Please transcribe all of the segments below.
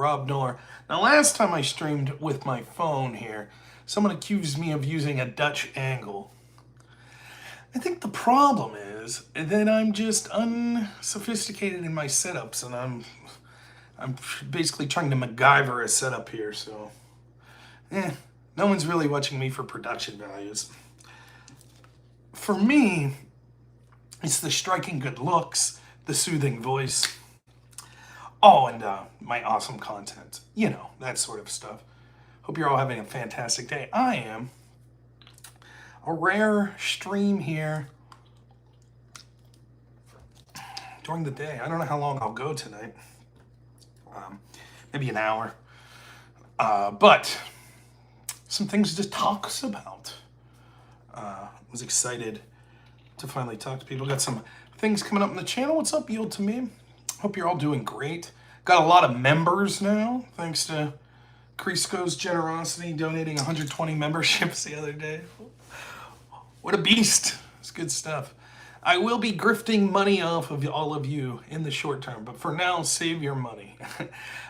Rob Noor. Now, last time I streamed with my phone here, someone accused me of using a Dutch angle. I think the problem is that I'm just unsophisticated in my setups, and I'm basically trying to MacGyver a setup here, so no one's really watching me for production values. For me, it's the striking good looks, the soothing voice, and my awesome content. You know, that sort of stuff. Hope you're all having a fantastic day. I am. A rare stream here during the day. I don't know how long I'll go tonight. Maybe an hour. But some things to talk about. Was excited to finally talk to people. Got some things coming up on the channel. What's up, Yield to Me? Hope you're all doing great. Got a lot of members now, thanks to Crisco's generosity, donating 120 memberships the other day. What a beast. It's good stuff. I will be grifting money off of all of you in the short term, but for now, save your money.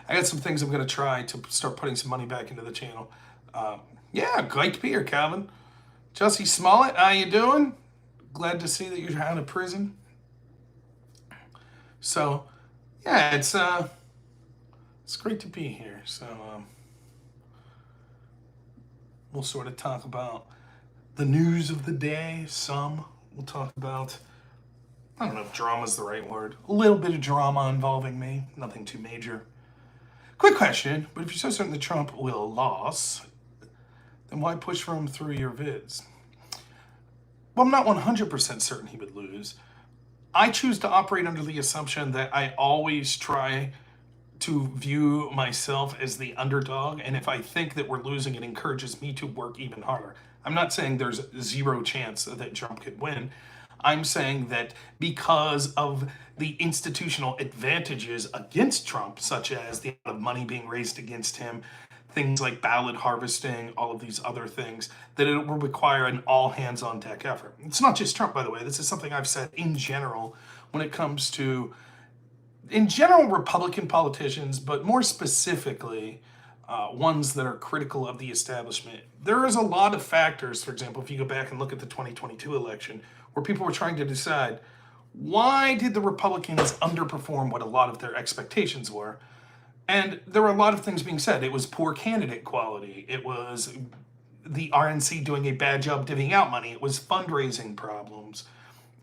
I got some things I'm going to try to start putting some money back into the channel. Yeah, great to be here, Calvin. Jussie Smollett, how you doing? Glad to see that you're out of prison. So, yeah, it's great to be here. So, we'll sort of talk about the news of the day. We'll talk about, I don't know if drama's the right word. A little bit of drama involving me. Nothing too major. Quick question, but if you're so certain that Trump will lose, then why push for him through your vids? Well, I'm not 100% certain he would lose. I choose to operate under the assumption that I always try to view myself as the underdog, and if I think that we're losing, it encourages me to work even harder. I'm not saying there's zero chance that Trump could win. I'm saying that because of the institutional advantages against Trump, such as the amount of money being raised against him, things like ballot harvesting, all of these other things, that it will require an all-hands-on-deck effort. It's not just Trump, by the way. This is something I've said in general when it comes to, in general, Republican politicians, but more specifically, ones that are critical of the establishment. There is a lot of factors, for example, if you go back and look at the 2022 election, where people were trying to decide, why did the Republicans underperform what a lot of their expectations were? And there were a lot of things being said. It was poor candidate quality. It was the RNC doing a bad job divvying out money. It was fundraising problems.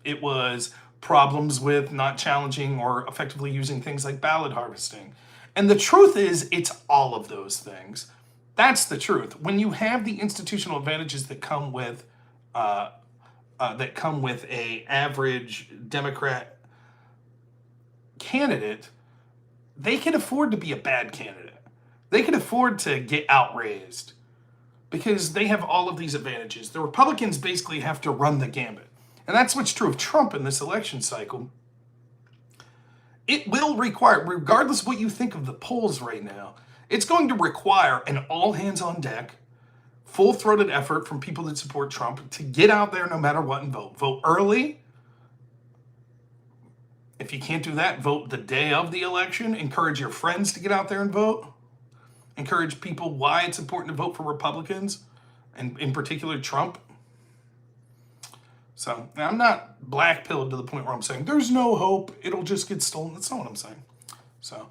It was problems with not challenging or effectively using things like ballot harvesting. And the truth is, it's all of those things. That's the truth. When you have the institutional advantages that come with a average Democrat candidate, they can afford to be a bad candidate. They can afford to get outraised because they have all of these advantages. The Republicans basically have to run the gambit. And that's what's true of Trump in this election cycle. It will require, regardless of what you think of the polls right now, it's going to require an all-hands-on-deck, full-throated effort from people that support Trump to get out there no matter what and vote. Vote early. If you can't do that, vote the day of the election. Encourage your friends to get out there and vote. Encourage people why it's important to vote for Republicans, and in particular Trump. So I'm not black-pilled to the point where I'm saying there's no hope, it'll just get stolen. That's not what I'm saying. So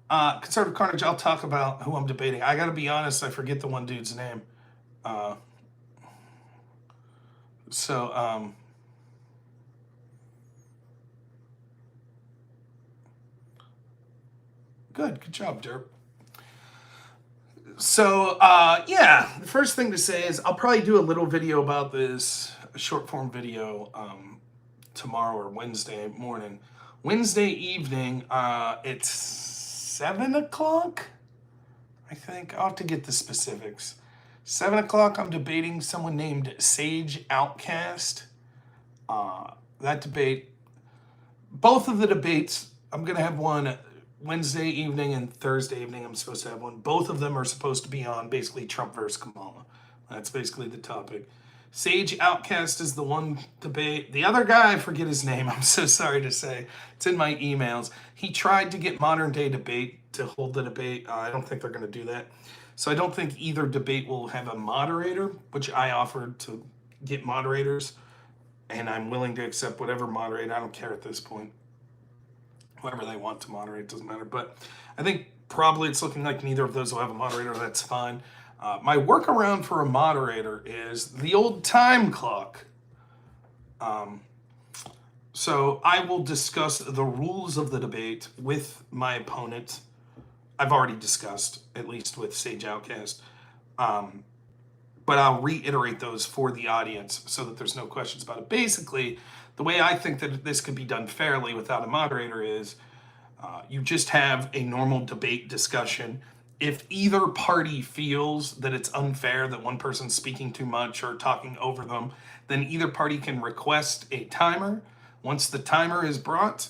Conservative Carnage, I'll talk about who I'm debating. I got to be honest, I forget the one dude's name. Good job, Derp. So, yeah, the first thing to say is I'll probably do a little video about this, a short form video, tomorrow or Wednesday morning. Wednesday evening, it's 7 o'clock, I think. I'll have to get the specifics. 7 o'clock, I'm debating someone named Sage Outcast. That debate, both of the debates, I'm going to have one Wednesday evening and Thursday evening. I'm supposed to have one. Both of them are supposed to be on basically Trump versus Kamala. That's basically the topic. Sage Outcast is the one debate. The other guy, I forget his name. I'm so sorry to say. It's in my emails. He tried to get Modern Day Debate to hold the debate. I don't think they're going to do that. So I don't think either debate will have a moderator, which I offered to get moderators, and I'm willing to accept whatever moderator. I don't care at this point. Whoever they want to moderate doesn't matter. But I think probably it's looking like neither of those will have a moderator. That's fine. My workaround for a moderator is the old time clock. So I will discuss the rules of the debate with my opponent. I've already discussed, at least with Sage Outcast. But I'll reiterate those for the audience so that there's no questions about it. Basically, the way I think that this could be done fairly without a moderator is you just have a normal debate discussion. If either party feels that it's unfair that one person's speaking too much or talking over them, then either party can request a timer. Once the timer is brought,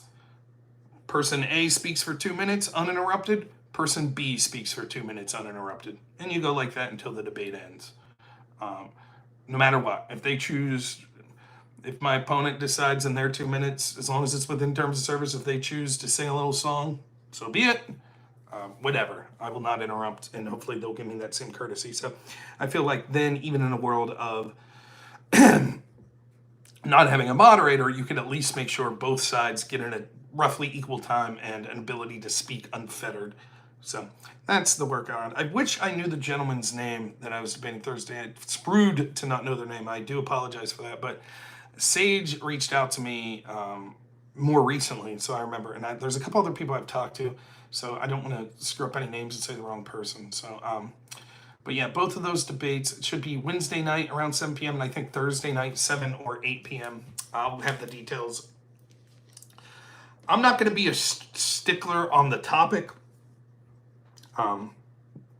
person A speaks for 2 minutes uninterrupted, person B speaks for 2 minutes uninterrupted. And you go like that until the debate ends. No matter what. If my opponent decides in their 2 minutes, as long as it's within terms of service, if they choose to sing a little song, so be it. Whatever. I will not interrupt, and hopefully they'll give me that same courtesy. So I feel like then, even in a world of not having a moderator, you can at least make sure both sides get in a roughly equal time and an ability to speak unfettered. So that's the workaround. I wish I knew the gentleman's name that I was debating Thursday. It's rude to not know their name. I do apologize for that. But Sage reached out to me more recently, so I remember. And there's a couple other people I've talked to, so I don't want to screw up any names and say the wrong person. So, but yeah, both of those debates, it should be Wednesday night around 7 p.m. and I think Thursday night, 7 or 8 p.m. I'll have the details. I'm not going to be a stickler on the topic.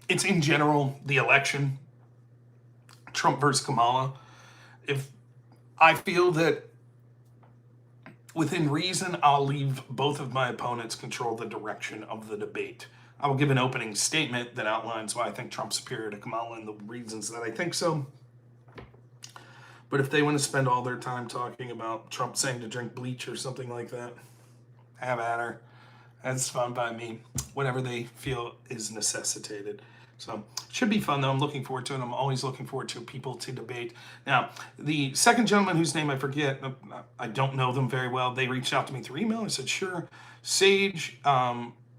It's in general the election, Trump versus Kamala. If I feel that within reason, I'll leave both of my opponents control the direction of the debate. I will give an opening statement that outlines why I think Trump's superior to Kamala and the reasons that I think so. But if they want to spend all their time talking about Trump saying to drink bleach or something like that, have at her. That's fine by me. Whatever they feel is necessitated. So should be fun though. I'm looking forward to it. I'm always looking forward to people to debate. Now, the second gentleman whose name I forget, I don't know them very well. They reached out to me through email. I said, sure. Sage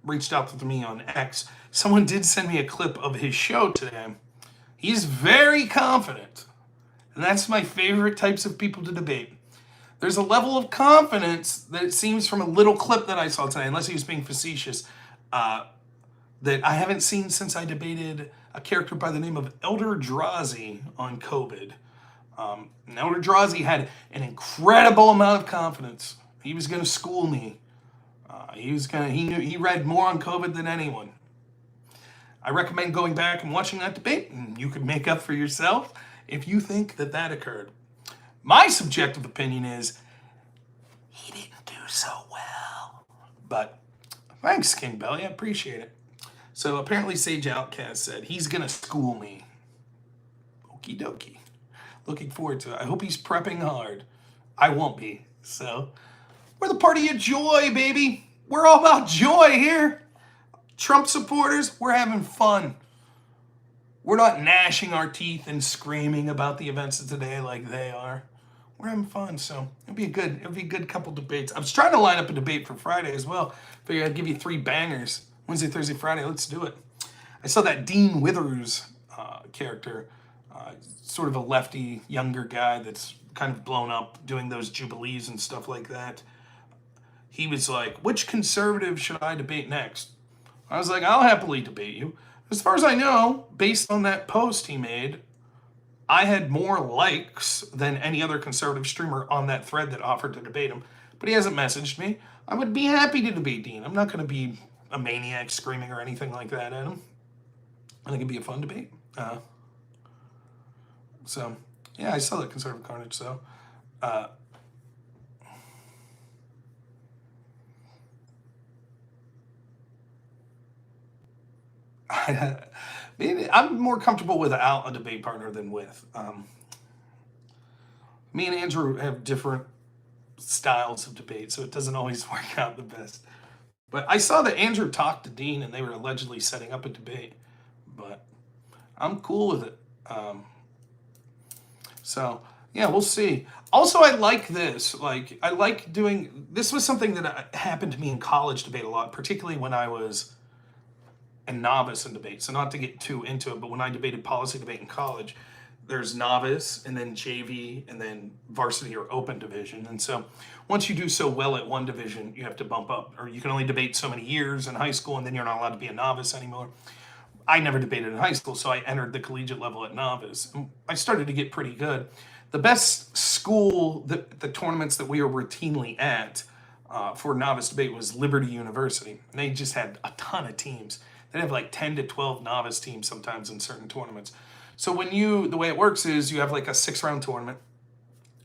reached out to me on X. Someone did send me a clip of his show today. He's very confident. And that's my favorite types of people to debate. There's a level of confidence that it seems from a little clip that I saw today, unless he was being facetious, that I haven't seen since I debated a character by the name of Elder Drazi on COVID. And Elder Drazi had an incredible amount of confidence. He was going to school me. He read more on COVID than anyone. I recommend going back and watching that debate, and you can make up for yourself if you think that that occurred. My subjective opinion is he didn't do so well. But thanks, King Belly. I appreciate it. So apparently Sage Outcast said he's going to school me. Okie dokie. Looking forward to it. I hope he's prepping hard. I won't be. So we're the party of joy, baby. We're all about joy here. Trump supporters, we're having fun. We're not gnashing our teeth and screaming about the events of today like they are. We're having fun, so it'll be a good couple debates. I was trying to line up a debate for Friday as well. Figured I'd give you 3 bangers. Wednesday, Thursday, Friday, let's do it. I saw that Dean Withers character, sort of a lefty, younger guy that's kind of blown up doing those jubilees and stuff like that. He was like, which conservative should I debate next? I was like, I'll happily debate you. As far as I know, based on that post he made, I had more likes than any other conservative streamer on that thread that offered to debate him. But he hasn't messaged me. I would be happy to debate Dean. I'm not going to be a maniac screaming or anything like that at him. I think it'd be a fun debate. So, yeah, I saw that conservative Carnage, so. I'm more comfortable without a debate partner than with. Me and Andrew have different styles of debate, so it doesn't always work out the best. But I saw that Andrew talked to Dean and they were allegedly setting up a debate. But I'm cool with it. So, yeah, we'll see. Also, I like this. Like, I like doing... This was something that happened to me in college debate a lot, particularly when I was a novice in debate. So not to get too into it, but when I debated policy debate in college, there's novice and then JV and then varsity or open division. And so once you do so well at one division, you have to bump up. Or you can only debate so many years in high school, and then you're not allowed to be a novice anymore. I never debated in high school, so I entered the collegiate level at novice. I started to get pretty good. The best school, the tournaments that we were routinely at for novice debate was Liberty University. And they just had a ton of teams. They'd have like 10 to 12 novice teams sometimes in certain tournaments. So the way it works is you have like a 6-round tournament,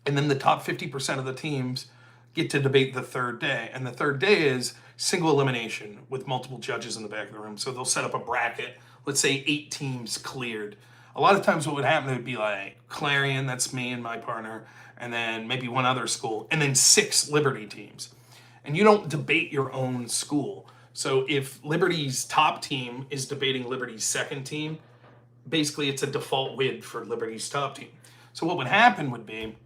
and then the top 50% of the teams get to debate the third day. And the third day is single elimination with multiple judges in the back of the room. So they'll set up a bracket. Let's say 8 teams cleared. A lot of times what would happen, it would be like Clarion, that's me and my partner, and then maybe one other school, and then 6 Liberty teams. And you don't debate your own school. So if Liberty's top team is debating Liberty's second team, basically it's a default win for Liberty's top team. So what would happen would be,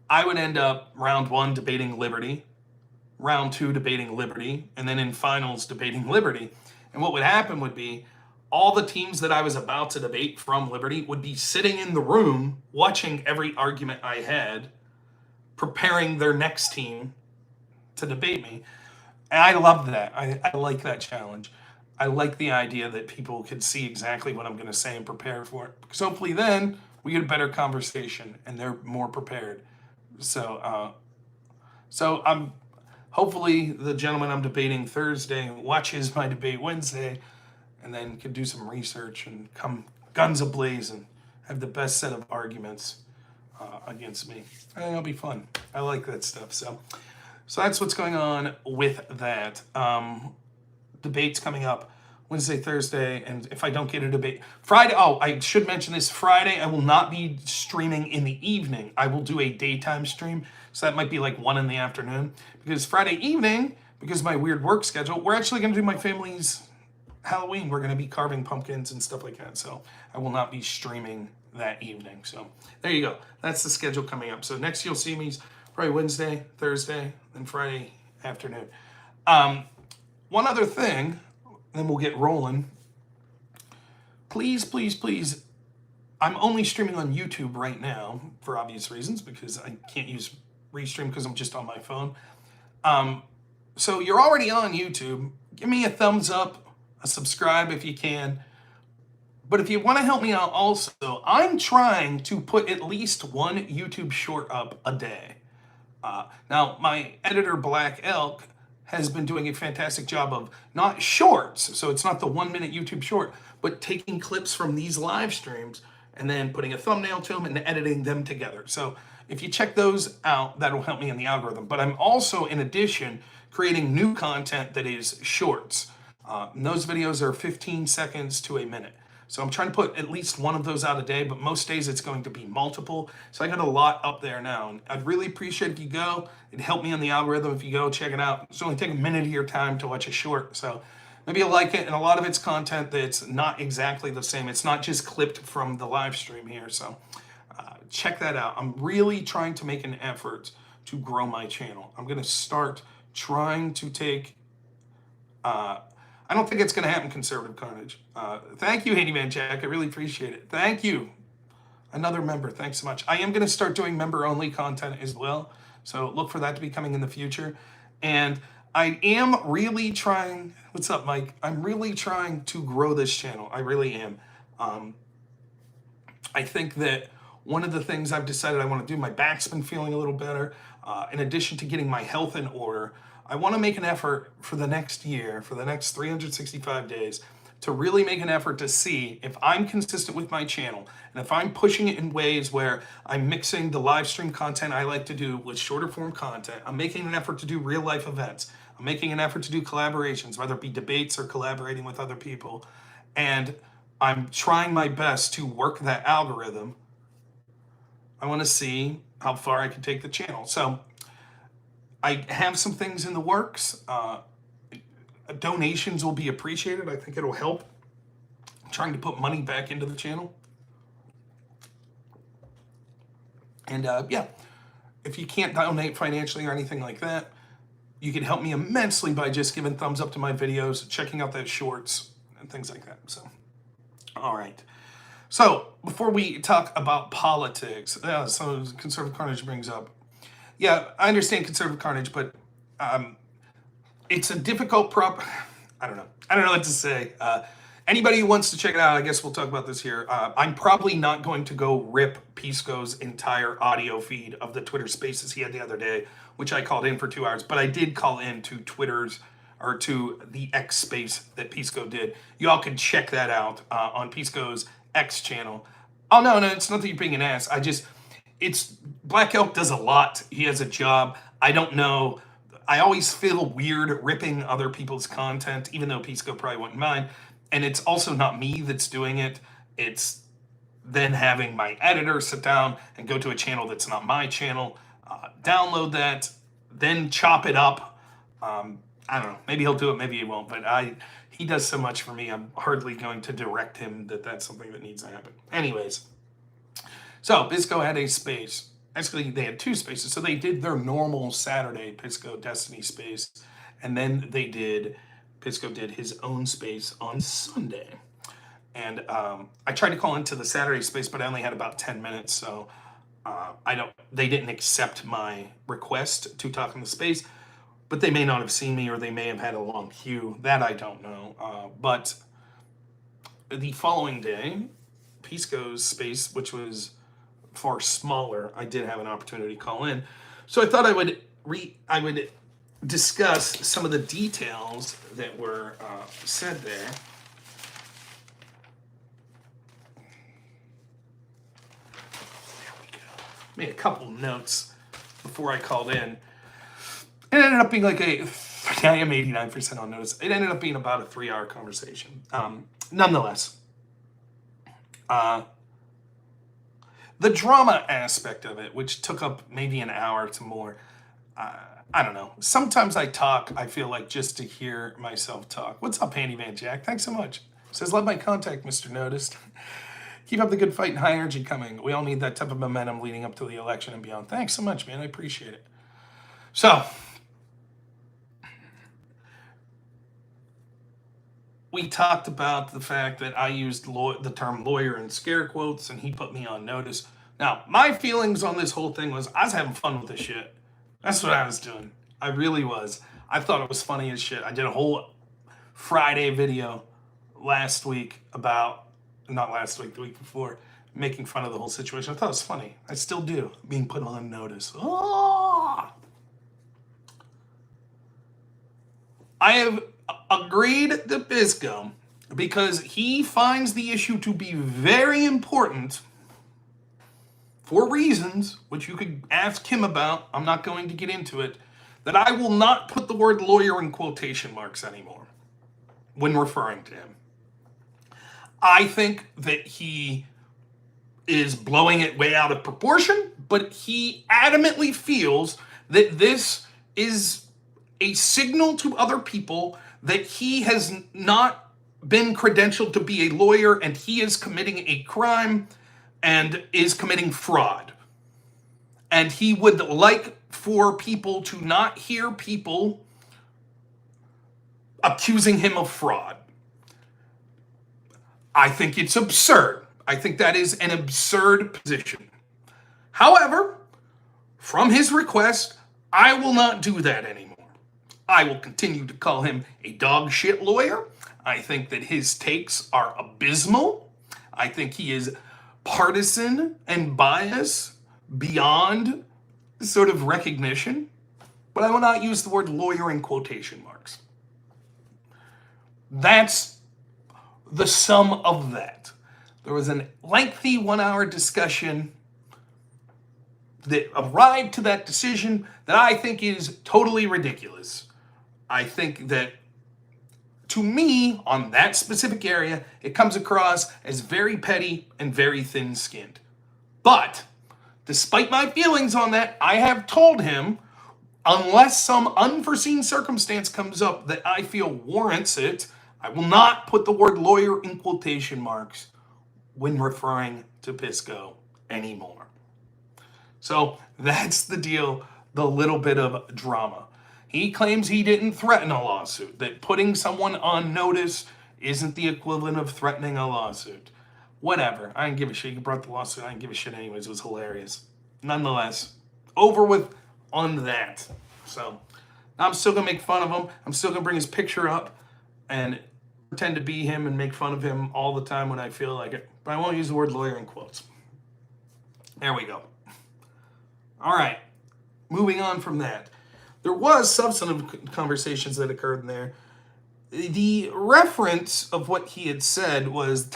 I would end up round 1 debating Liberty, round 2 debating Liberty, and then in finals debating Liberty. And what would happen would be, all the teams that I was about to debate from Liberty would be sitting in the room watching every argument I had, preparing their next team to debate me. And I love that. I like that challenge. I like the idea that people could see exactly what I'm going to say and prepare for it. Because hopefully then we get a better conversation and they're more prepared. So I'm hopefully the gentleman I'm debating Thursday watches my debate Wednesday, and then can do some research and come guns ablaze and have the best set of arguments against me. I think it'll be fun. I like that stuff. So that's what's going on with that. Debates coming up Wednesday, Thursday, and if I don't get a debate, Friday, I should mention this, Friday I will not be streaming in the evening. I will do a daytime stream, so that might be like 1 in the afternoon, because Friday evening, because of my weird work schedule, we're actually going to do my family's Halloween. We're going to be carving pumpkins and stuff like that, so I will not be streaming that evening. So there you go. That's the schedule coming up. So next you'll see me probably Wednesday, Thursday, then Friday afternoon. One other thing, then we'll get rolling. Please, please, please, I'm only streaming on YouTube right now for obvious reasons, because I can't use Restream because I'm just on my phone. So you're already on YouTube. Give me a thumbs up, a subscribe if you can. But if you want to help me out also, I'm trying to put at least 1 YouTube short up a day. Now, my editor, Black Elk, has been doing a fantastic job of not shorts, so it's not the 1-minute YouTube short, but taking clips from these live streams and then putting a thumbnail to them and editing them together. So if you check those out, that'll help me in the algorithm. But I'm also, in addition, creating new content that is shorts. And those videos are 15 seconds to a minute. So I'm trying to put at least 1 of those out a day, but most days it's going to be multiple. So I got a lot up there now, and I'd really appreciate if you go. It'd help me on the algorithm if you go check it out. It's only take a minute of your time to watch a short, so maybe you'll like it. And a lot of it's content that's not exactly the same. It's not just clipped from the live stream here, so check that out. I'm really trying to make an effort to grow my channel. I'm going to start trying to take... I don't think it's going to happen, Conservative Carnage. Thank you, Handyman Jack. I really appreciate it. Thank you. Another member. Thanks so much. I am going to start doing member-only content as well, so look for that to be coming in the future. And I am really trying... What's up, Mike? I'm really trying to grow this channel. I really am. I think that one of the things I've decided I want to do, my back's been feeling a little better. In addition to getting my health in order, I want to make an effort for the next year, for the next 365 days, to really make an effort to see if I'm consistent with my channel, and if I'm pushing it in ways where I'm mixing the live stream content I like to do with shorter form content. I'm making an effort to do real life events. I'm making an effort to do collaborations, whether it be debates or collaborating with other people. And I'm trying my best to work that algorithm. I want to see how far I can take the channel. So I have some things in the works. donations will be appreciated. I think it'll help. I'm trying to put money back into the channel. And yeah, if you can't donate financially or anything like that, you can help me immensely by just giving thumbs up to my videos, checking out those shorts, and things like that. So, all right. So, before we talk about politics, so Conservative Carnage brings up, yeah, I understand Conservative Carnage, but it's a difficult I don't know. I don't know what to say. Anybody who wants to check it out, I guess we'll talk about this here. I'm probably not going to go rip Pisco's entire audio feed of the Twitter Spaces he had the other day, which I called in for 2 hours, but I did call in to Twitter's, or to the X space that Pisco did. You all can check that out on Pisco's X channel. Oh, no, it's not that you're being an ass. Black Elk does a lot. He has a job. I don't know. I always feel weird ripping other people's content, even though Pisco probably wouldn't mind. And it's also not me that's doing it. It's then having my editor sit down and go to a channel that's not my channel, download that, then chop it up. I don't know. Maybe he'll do it, maybe he won't. But he does so much for me, I'm hardly going to direct him that that's something that needs to happen. Anyways, so Pisco had a space. Actually, they had 2 spaces. So they did their normal Saturday Pisco Destiny space, and then Pisco did his own space on Sunday. And I tried to call into the Saturday space, but I only had about 10 minutes, so they didn't accept my request to talk in the space, but they may not have seen me, or they may have had a long queue. That I don't know. But the following day, Pisco's space, which was far smaller, I did have an opportunity to call in. So I thought I would discuss some of the details that were said there. There we go. Made a couple notes before I called in. It ended up being like I am 89% on notice. It ended up being about a 3-hour conversation. Nonetheless, the drama aspect of it, which took up maybe an hour to more, I don't know. Sometimes I talk, I feel like, just to hear myself talk. What's up, Handyman Jack? Thanks so much. Says, love my contact, Mr. Noticed. Keep up the good fight and high energy coming. We all need that type of momentum leading up to the election and beyond. Thanks so much, man. I appreciate it. So, we talked about the fact that I used the term lawyer in scare quotes, and he put me on notice. Now, my feelings on this whole thing was I was having fun with this shit. That's what I was doing. I really was. I thought it was funny as shit. I did a whole Friday video last week not last week, the week before, making fun of the whole situation. I thought it was funny. I still do, being put on notice. Oh! I have agreed to Pisco because he finds the issue to be very important for reasons which you could ask him about. I'm not going to get into it. That I will not put the word lawyer in quotation marks anymore when referring to him. I think that he is blowing it way out of proportion, but he adamantly feels that this is a signal to other people that he has not been credentialed to be a lawyer and he is committing a crime and is committing fraud. And he would like for people to not hear people accusing him of fraud. I think it's absurd. I think that is an absurd position. However, from his request, I will not do that anymore. I will continue to call him a dog shit lawyer. I think that his takes are abysmal. I think he is partisan and biased beyond sort of recognition. But I will not use the word lawyer in quotation marks. That's the sum of that. There was a lengthy 1-hour discussion that arrived to that decision that I think is totally ridiculous. I think that, to me, on that specific area, it comes across as very petty and very thin-skinned. But, despite my feelings on that, I have told him unless some unforeseen circumstance comes up that I feel warrants it, I will not put the word lawyer in quotation marks when referring to Pisco anymore. So that's the deal, the little bit of drama. He claims he didn't threaten a lawsuit, that putting someone on notice isn't the equivalent of threatening a lawsuit. Whatever. I didn't give a shit. He brought the lawsuit. I didn't give a shit anyways. It was hilarious. Nonetheless, over with on that. So I'm still going to make fun of him. I'm still going to bring his picture up and pretend to be him and make fun of him all the time when I feel like it. But I won't use the word lawyer in quotes. There we go. All right. Moving on from that. There was substantive conversations that occurred in there. The reference of what he had said was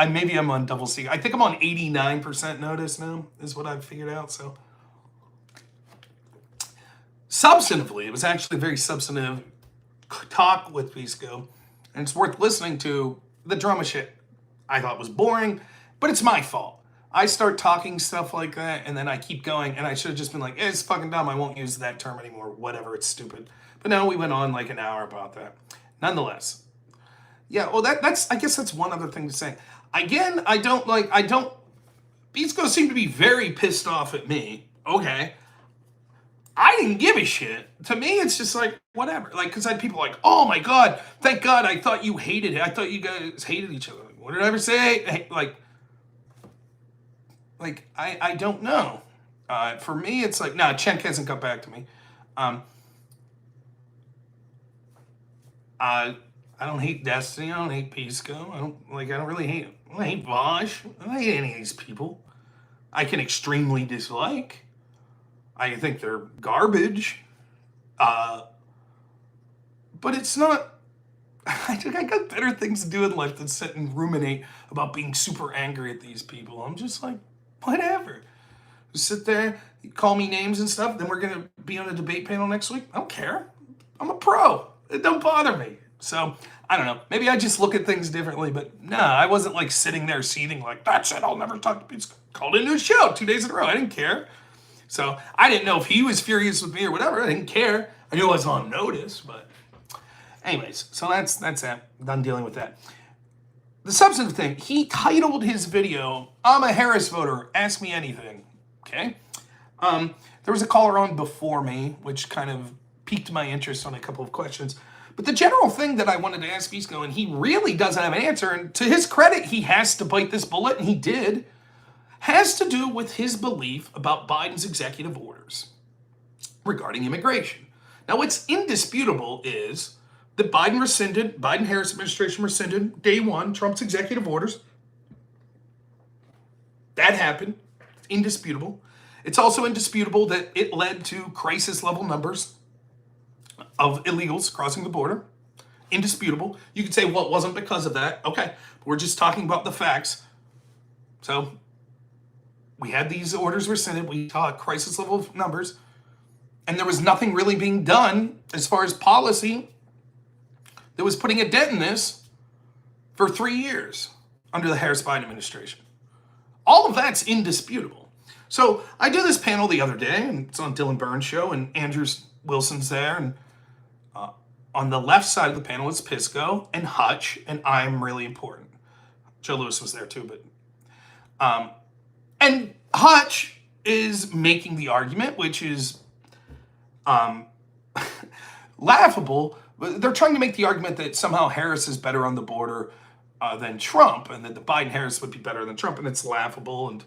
maybe I'm on double C. I think I'm on 89% notice now, is what I've figured out. So substantively, it was actually a very substantive talk with Pisco, and it's worth listening to. The drama shit I thought was boring, but it's my fault. I start talking stuff like that, and then I keep going, and I should have just been like, it's fucking dumb, I won't use that term anymore, whatever, it's stupid. But no, we went on like an hour about that. Nonetheless. Yeah, well, I guess that's one other thing to say. Again, Pisco seemed to be very pissed off at me. Okay. I didn't give a shit. To me, it's just like, whatever. Like, because I had people like, oh my God, thank God, I thought you hated it. I thought you guys hated each other. What did I ever say? I don't know. For me, it's like, nah, Cenk hasn't got back to me. I don't hate Destiny. I don't hate Pisco. I don't really hate. I don't hate Vosh. I don't hate any of these people. I can extremely dislike. I think they're garbage. But it's not. I got better things to do in life than sit and ruminate about being super angry at these people. I'm just like, whatever. Just sit there, call me names and stuff. Then we're gonna be on a debate panel next week. I don't care. I'm a pro. It don't bother me. So, I don't know. Maybe I just look at things differently, but nah, I wasn't like sitting there seething like, that's it, I'll never talk to Pisco. Called into a show 2 days in a row. I didn't care. So, I didn't know if he was furious with me or whatever. I didn't care. I knew I was on notice, but anyways, so that's that. I'm done dealing with that. The substantive thing, he titled his video, I'm a Harris voter, ask me anything. Okay? There was a caller on before me, which kind of piqued my interest on a couple of questions. But the general thing that I wanted to ask Pisco, and he really doesn't have an answer, and to his credit, he has to bite this bullet, and he did, has to do with his belief about Biden's executive orders regarding immigration. Now, what's indisputable is that Biden-Harris administration rescinded day one Trump's executive orders. That happened. It's indisputable. It's also indisputable that it led to crisis level numbers of illegals crossing the border. Indisputable. You could say, well, it wasn't because of that. Okay, we're just talking about the facts. So we had these orders rescinded. We saw crisis level numbers. And there was nothing really being done as far as policy that was putting a dent in this for 3 years under the Harris-Biden administration. All of that's indisputable. So I do this panel the other day, and it's on Dylan Burns' show, and Andrew Wilson's there, and on the left side of the panel is Pisco and Hutch, and I'm really important. Joe Lewis was there too, but and Hutch is making the argument, which is laughable. They're trying to make the argument that somehow Harris is better on the border than Trump, and that the Biden-Harris would be better than Trump, and it's laughable. And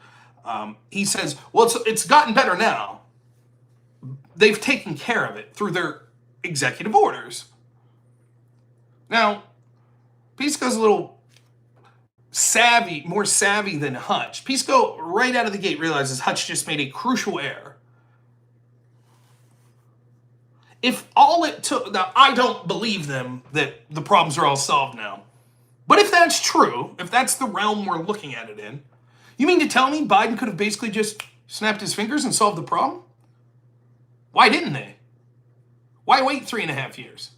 he says, well, it's gotten better now. They've taken care of it through their executive orders. Now, Pisco's a little more savvy than Hutch. Pisco, right out of the gate, realizes Hutch just made a crucial error. If all it took, now I don't believe them that the problems are all solved now. But if that's true, if that's the realm we're looking at it in, you mean to tell me Biden could have basically just snapped his fingers and solved the problem? Why didn't they? Why wait 3.5 years?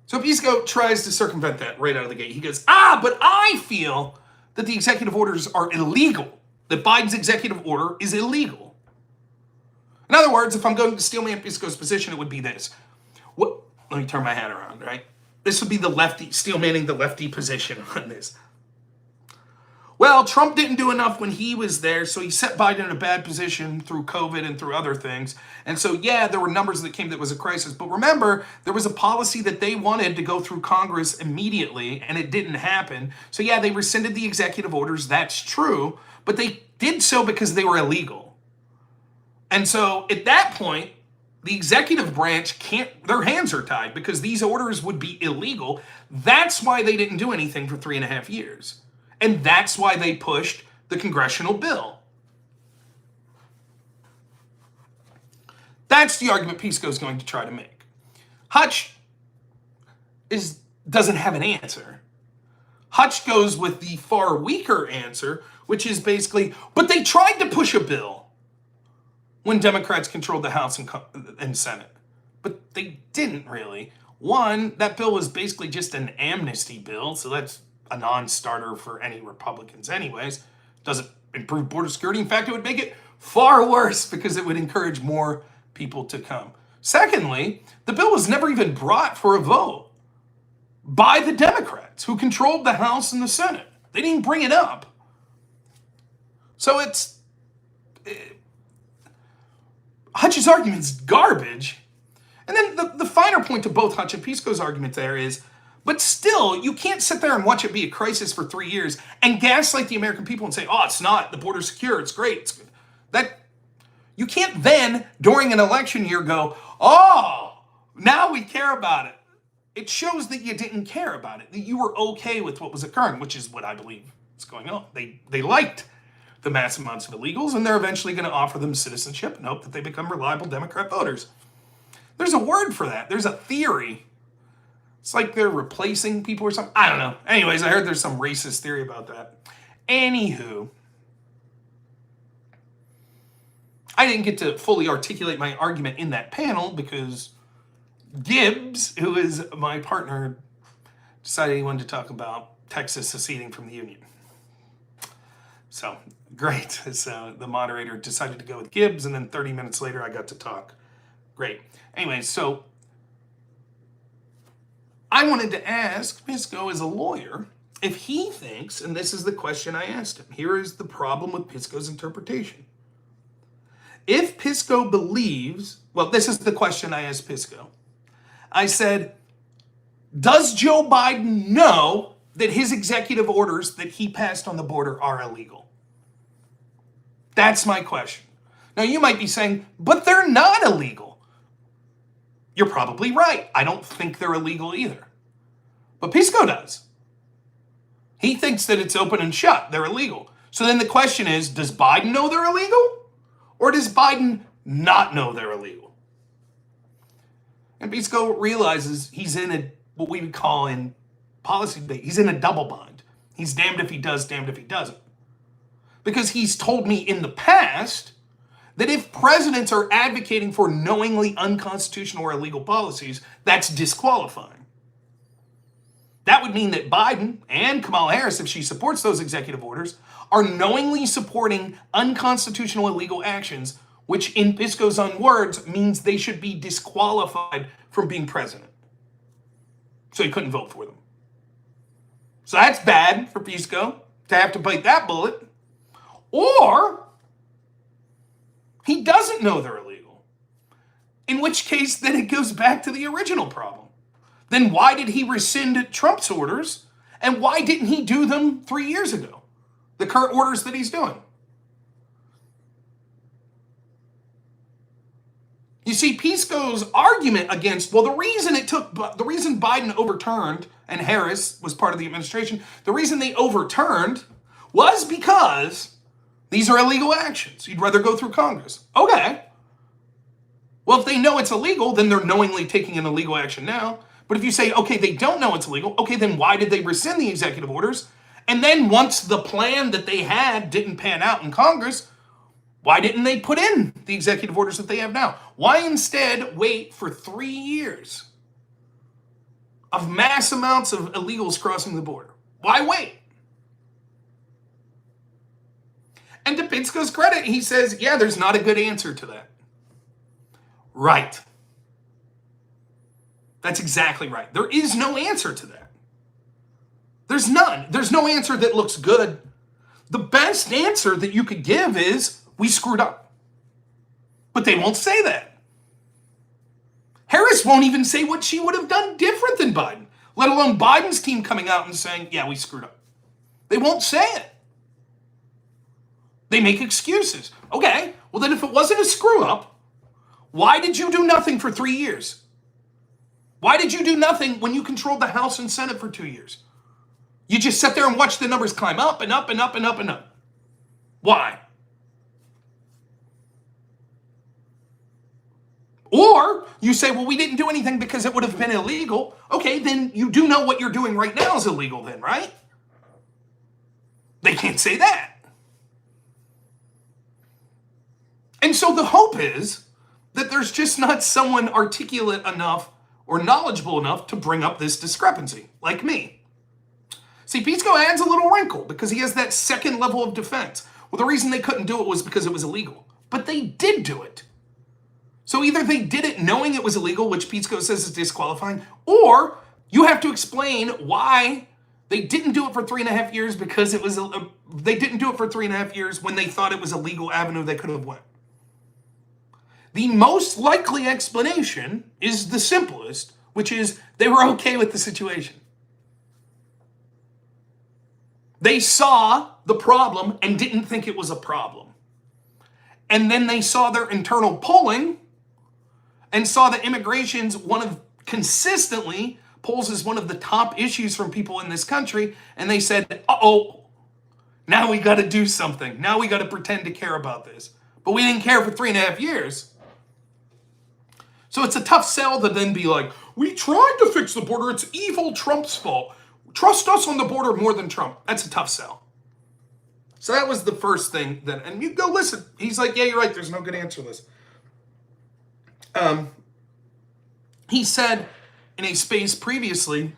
So Pisco tries to circumvent that right out of the gate. He goes, but I feel that the executive orders are illegal, that Biden's executive order is illegal. In other words, if I'm going to Steelman Pisco's position, it would be this. What? Let me turn my hat around, right? This would be the lefty, Steelmanning the lefty position on this. Well, Trump didn't do enough when he was there, so he set Biden in a bad position through COVID and through other things. And so, yeah, there were numbers that came that was a crisis. But remember, there was a policy that they wanted to go through Congress immediately, and it didn't happen. So, yeah, they rescinded the executive orders. That's true. But they did so because they were illegal. And so, at that point, the executive branch their hands are tied because these orders would be illegal. That's why they didn't do anything for 3.5 years. And that's why they pushed the congressional bill. That's the argument Pisco is going to try to make. Hutch doesn't have an answer. Hutch goes with the far weaker answer, which is basically, but they tried to push a bill when Democrats controlled the House and Senate. But they didn't really. One, that bill was basically just an amnesty bill, so that's a non-starter for any Republicans anyways. Doesn't improve border security. In fact, it would make it far worse because it would encourage more people to come. Secondly, the bill was never even brought for a vote by the Democrats who controlled the House and the Senate. They didn't bring it up. So Hutch's argument's garbage. And then the finer point to both Hutch and Pisco's argument there is, but still, you can't sit there and watch it be a crisis for 3 years and gaslight the American people and say, oh, it's not, the border's secure, it's great. It's good. You can't then, during an election year, go, oh, now we care about it. It shows that you didn't care about it, that you were okay with what was occurring, which is what I believe is going on. They liked the mass amounts of illegals, and they're eventually going to offer them citizenship and hope that they become reliable Democrat voters. There's a word for that. There's a theory. It's like they're replacing people or something. I don't know. Anyways, I heard there's some racist theory about that. Anywho, I didn't get to fully articulate my argument in that panel because Gibbs, who is my partner, decided he wanted to talk about Texas seceding from the Union. So, great. So the moderator decided to go with Gibbs, and then 30 minutes later I got to talk. Great. Anyway, so I wanted to ask Pisco as a lawyer if he thinks, and this is the question I asked him, here is the problem with Pisco's interpretation. If Pisco believes, well, this is the question I asked Pisco. I said, does Joe Biden know that his executive orders that he passed on the border are illegal? That's my question. Now, you might be saying, but they're not illegal. You're probably right. I don't think they're illegal either. But Pisco does. He thinks that it's open and shut. They're illegal. So then the question is, does Biden know they're illegal? Or does Biden not know they're illegal? And Pisco realizes he's in what we would call in policy debate, he's in a double bind. He's damned if he does, damned if he doesn't. Because he's told me in the past that if presidents are advocating for knowingly unconstitutional or illegal policies, that's disqualifying. That would mean that Biden and Kamala Harris, if she supports those executive orders, are knowingly supporting unconstitutional illegal actions, which in Pisco's own words means they should be disqualified from being president. So he couldn't vote for them. So that's bad for Pisco to have to bite that bullet. Or he doesn't know they're illegal. In which case, then it goes back to the original problem. Then why did he rescind Trump's orders? And why didn't he do them 3 years ago? The current orders that he's doing. You see, Pisco's argument against, well, the reason Biden overturned, and Harris was part of the administration, the reason they overturned was because these are illegal actions. You'd rather go through Congress. Okay. Well, if they know it's illegal, then they're knowingly taking an illegal action now. But if you say, okay, they don't know it's illegal, okay, then why did they rescind the executive orders? And then once the plan that they had didn't pan out in Congress, why didn't they put in the executive orders that they have now? Why instead wait for 3 years of mass amounts of illegals crossing the border? Why wait? And to Pisco's credit, he says, yeah, there's not a good answer to that. Right. That's exactly right. There is no answer to that. There's none. There's no answer that looks good. The best answer that you could give is, we screwed up. But they won't say that. Harris won't even say what she would have done different than Biden, let alone Biden's team coming out and saying, yeah, we screwed up. They won't say it. They make excuses. Okay, well then if it wasn't a screw up, why did you do nothing for 3 years? Why did you do nothing when you controlled the House and Senate for 2 years? You just sat there and watched the numbers climb up and up and up and up and up. Why? Or you say, well, we didn't do anything because it would have been illegal. Okay, then you do know what you're doing right now is illegal then, right? They can't say that. And so the hope is that there's just not someone articulate enough or knowledgeable enough to bring up this discrepancy, like me. See, Pisco adds a little wrinkle because he has that second level of defense. Well, the reason they couldn't do it was because it was illegal. But they did do it. So either they did it knowing it was illegal, which Pisco says is disqualifying, or you have to explain why they didn't do it for 3.5 years because it was they didn't do it for 3.5 years when they thought it was a legal avenue they could have went. The most likely explanation is the simplest, which is they were okay with the situation. They saw the problem and didn't think it was a problem. And then they saw their internal polling and saw that immigration's consistently polls as one of the top issues from people in this country. And they said, uh-oh, now we got to do something. Now we got to pretend to care about this. But we didn't care for 3.5 years. So it's a tough sell to then be like, we tried to fix the border. It's evil Trump's fault. Trust us on the border more than Trump. That's a tough sell. So that was the first thing that, and you go listen. He's like, yeah, you're right. There's no good answer to this. He said in a space previously,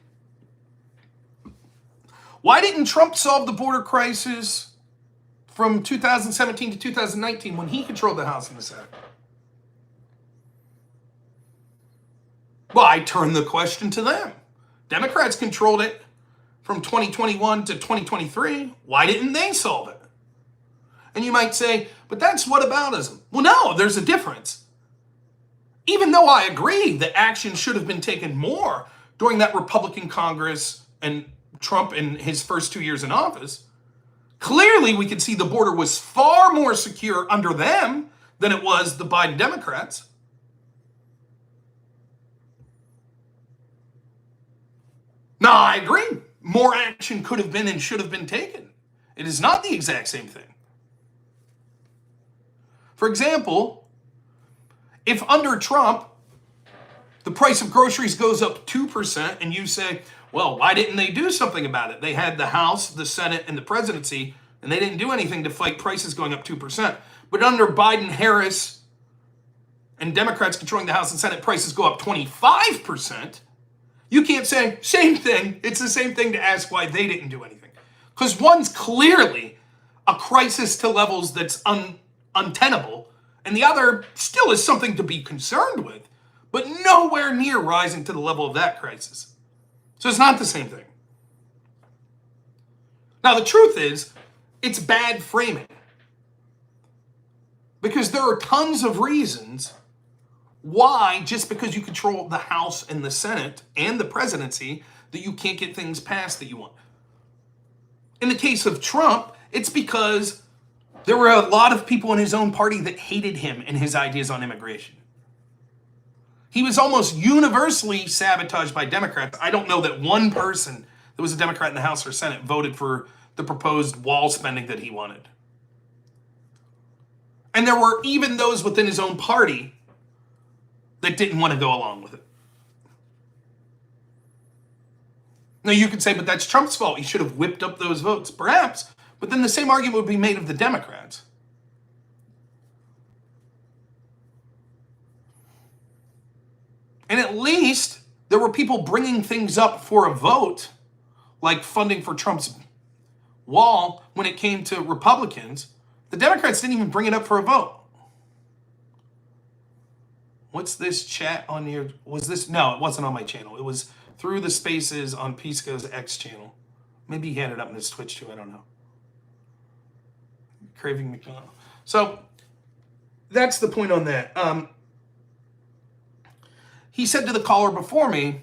why didn't Trump solve the border crisis from 2017 to 2019 when he controlled the House and the Senate? Well, I turned the question to them. Democrats controlled it from 2021 to 2023. Why didn't they solve it? And you might say, but that's whataboutism. Well, no, there's a difference. Even though I agree that action should have been taken more during that Republican Congress and Trump in his first 2 years in office, clearly we could see the border was far more secure under them than it was the Biden Democrats. Now, I agree. More action could have been and should have been taken. It is not the exact same thing. For example, if under Trump, the price of groceries goes up 2% and you say, well, why didn't they do something about it? They had the House, the Senate, and the presidency, and they didn't do anything to fight prices going up 2%. But under Biden, Harris, and Democrats controlling the House and Senate, prices go up 25%. You can't say, same thing. It's the same thing to ask why they didn't do anything. Because one's clearly a crisis to levels that's untenable, and the other still is something to be concerned with, but nowhere near rising to the level of that crisis. So it's not the same thing. Now, the truth is, it's bad framing. Because there are tons of reasons why, just because you control the House and the Senate and the presidency, that you can't get things passed that you want. In the case of Trump, it's because there were a lot of people in his own party that hated him and his ideas on immigration. He was almost universally sabotaged by Democrats. I don't know that one person that was a Democrat in the House or Senate voted for the proposed wall spending that he wanted. And there were even those within his own party that didn't want to go along with it. Now you could say, but that's Trump's fault. He should have whipped up those votes. Perhaps, but then the same argument would be made of the Democrats. And at least there were people bringing things up for a vote, like funding for Trump's wall when it came to Republicans. The Democrats didn't even bring it up for a vote. What's this chat on your... Was this... No, it wasn't on my channel. It was through the spaces on Pisco's X channel. Maybe he had it up in his Twitch too. I don't know. Craving McDonald. So that's the point on that. He said to the caller before me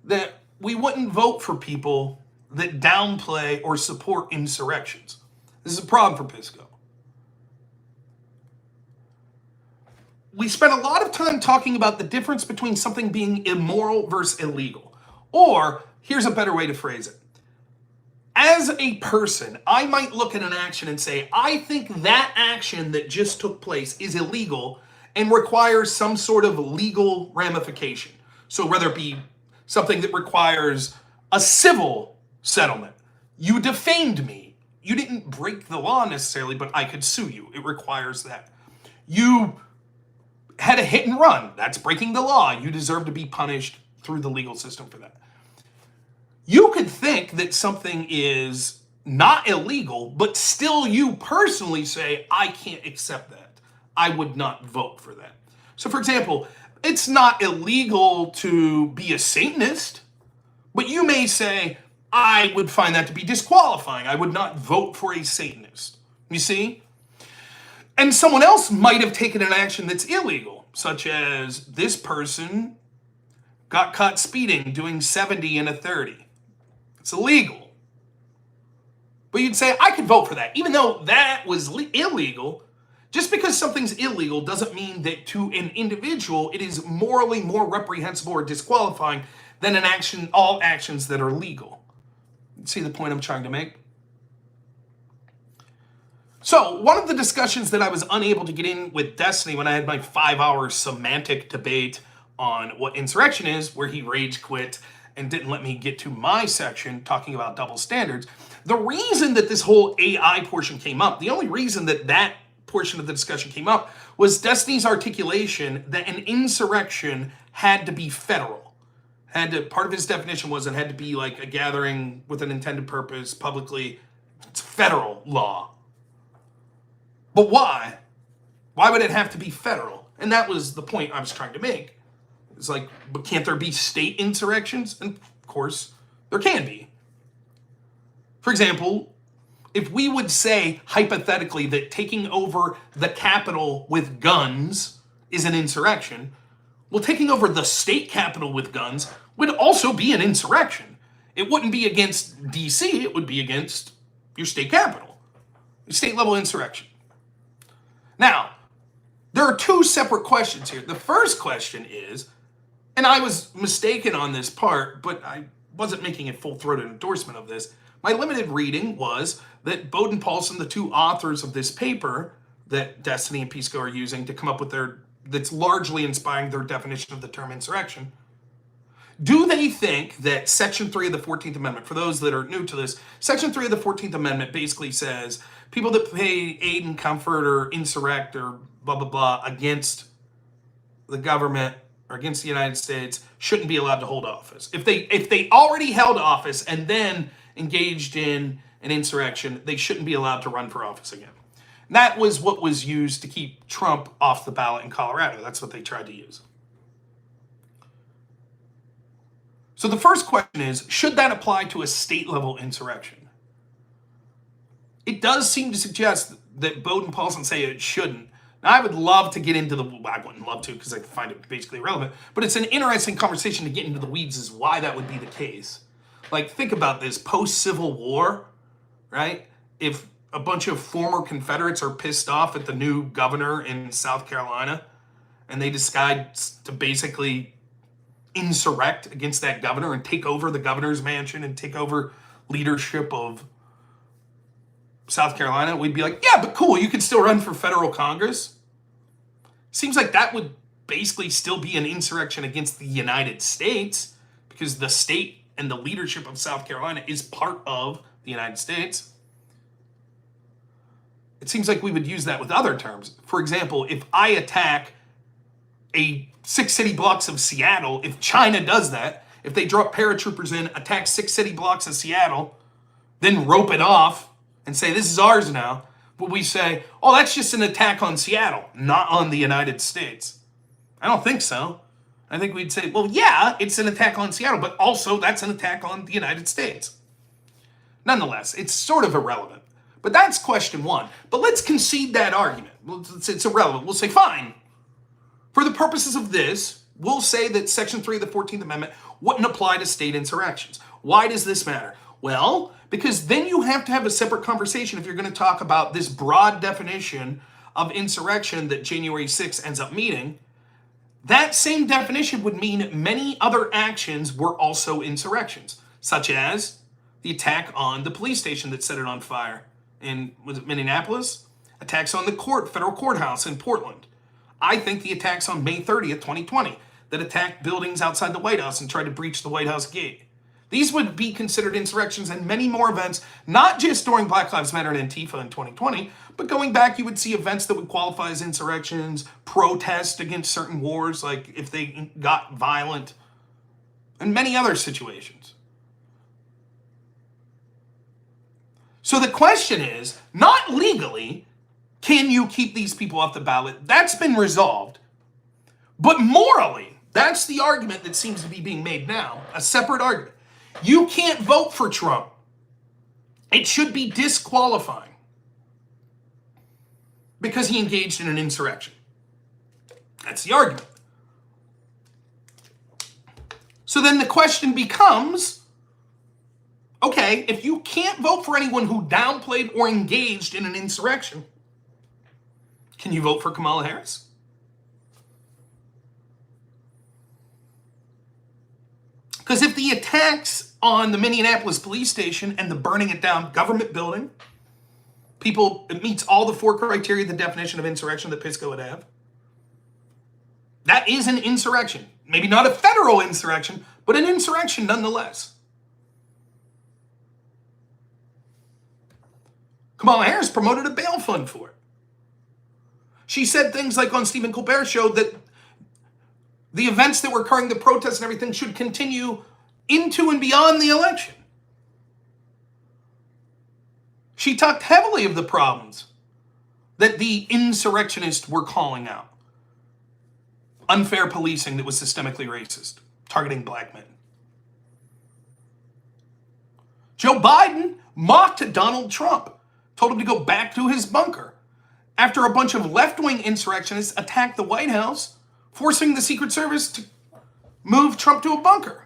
that we wouldn't vote for people that downplay or support insurrections. This is a problem for Pisco. We spent a lot of time talking about the difference between something being immoral versus illegal. Or, here's a better way to phrase it. As a person, I might look at an action and say, I think that action that just took place is illegal and requires some sort of legal ramification. So whether it be something that requires a civil settlement. You defamed me. You didn't break the law necessarily, but I could sue you. It requires that. You had a hit and run. That's breaking the law. You deserve to be punished through the legal system for that. You could think that something is not illegal, but still you personally say, I can't accept that. I would not vote for that. So for example, it's not illegal to be a Satanist, but you may say, I would find that to be disqualifying. I would not vote for a Satanist. You see? And someone else might have taken an action that's illegal, such as this person got caught speeding, doing 70 in a 30. It's illegal. But you'd say, I could vote for that. Even though that was illegal, just because something's illegal doesn't mean that to an individual it is morally more reprehensible or disqualifying than all actions that are legal. See the point I'm trying to make? So, one of the discussions that I was unable to get in with Destiny when I had my 5-hour semantic debate on what insurrection is, where he rage quit and didn't let me get to my section talking about double standards, the reason that this whole AI portion came up, the only reason that that portion of the discussion came up was Destiny's articulation that an insurrection had to be federal. Part of his definition was it had to be like a gathering with an intended purpose publicly. It's federal law. But why? Why would it have to be federal? And that was the point I was trying to make. It's like, but can't there be state insurrections? And of course, there can be. For example, if we would say, hypothetically, that taking over the Capitol with guns is an insurrection, well, taking over the state capitol with guns would also be an insurrection. It wouldn't be against DC, it would be against your state capitol. State level insurrection. Now, there are two separate questions here. The first question is, and I was mistaken on this part, but I wasn't making a full-throated endorsement of this. My limited reading was that Bowden Paulson, the two authors of this paper that Destiny and Pisco are using to come up with that's largely inspiring their definition of the term insurrection, do they think that Section 3 of the 14th Amendment, for those that are new to this, Section 3 of the 14th Amendment basically says people that pay aid and comfort or insurrect or blah, blah, blah against the government or against the United States shouldn't be allowed to hold office. If they already held office and then engaged in an insurrection, they shouldn't be allowed to run for office again. And that was what was used to keep Trump off the ballot in Colorado. That's what they tried to use. So the first question is, should that apply to a state-level insurrection? It does seem to suggest that Bowden Paulson say it shouldn't. Now, I would love to get into I wouldn't love to because I find it basically irrelevant, but it's an interesting conversation to get into the weeds as why that would be the case. Like, think about this, post-Civil War, right? If a bunch of former Confederates are pissed off at the new governor in South Carolina, and they decide to basically insurrect against that governor and take over the governor's mansion and take over leadership of South Carolina, we'd be like, yeah, but cool, you can still run for federal Congress. Seems like that would basically still be an insurrection against the United States because the state and the leadership of South Carolina is part of the United States. It seems like we would use that with other terms. For example, if I attack 6 city blocks of Seattle, if China does that, if they drop paratroopers in, attack 6 city blocks of Seattle, then rope it off and say, this is ours now, but we say, oh, that's just an attack on Seattle, not on the United States. I don't think so. I think we'd say, well, yeah, it's an attack on Seattle, but also that's an attack on the United States. Nonetheless, it's sort of irrelevant. But that's question one. But let's concede that argument. It's irrelevant. We'll say, fine. For the purposes of this, we'll say that Section 3 of the 14th Amendment wouldn't apply to state insurrections. Why does this matter? Well, because then you have to have a separate conversation if you're going to talk about this broad definition of insurrection that January 6th ends up meaning. That same definition would mean many other actions were also insurrections, such as the attack on the police station that set it on fire in, was it Minneapolis? Attacks on the federal courthouse in Portland. I think the attacks on May 30th, 2020, that attacked buildings outside the White House and tried to breach the White House gate. These would be considered insurrections, and many more events, not just during Black Lives Matter and Antifa in 2020, but going back, you would see events that would qualify as insurrections, protest against certain wars, like if they got violent, and many other situations. So the question is, not legally, can you keep these people off the ballot? That's been resolved. But morally, that's the argument that seems to be being made now, a separate argument. You can't vote for Trump. It should be disqualifying because he engaged in an insurrection. That's the argument. So then the question becomes, okay, if you can't vote for anyone who downplayed or engaged in an insurrection, can you vote for Kamala Harris? Because if the attacks on the Minneapolis police station and the burning it down government building, it meets all the four criteria, the definition of insurrection that Pisco would have. That is an insurrection. Maybe not a federal insurrection, but an insurrection nonetheless. Kamala Harris promoted a bail fund for it. She said things like on Stephen Colbert's show that the events that were occurring, the protests and everything, should continue into and beyond the election. She talked heavily of the problems that the insurrectionists were calling out. Unfair policing that was systemically racist, targeting black men. Joe Biden mocked Donald Trump, told him to go back to his bunker after a bunch of left-wing insurrectionists attacked the White House, forcing the Secret Service to move Trump to a bunker.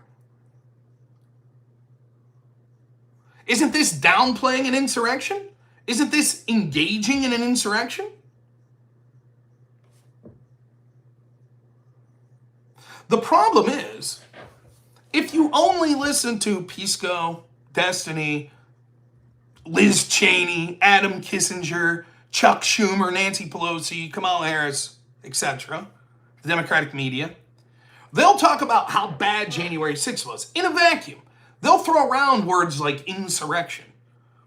Isn't this downplaying an insurrection? Isn't this engaging in an insurrection? The problem is, if you only listen to Pisco, Destiny, Liz Cheney, Adam Kissinger, Chuck Schumer, Nancy Pelosi, Kamala Harris, etc., the Democratic media, they'll talk about how bad January 6th was in a vacuum. They'll throw around words like insurrection.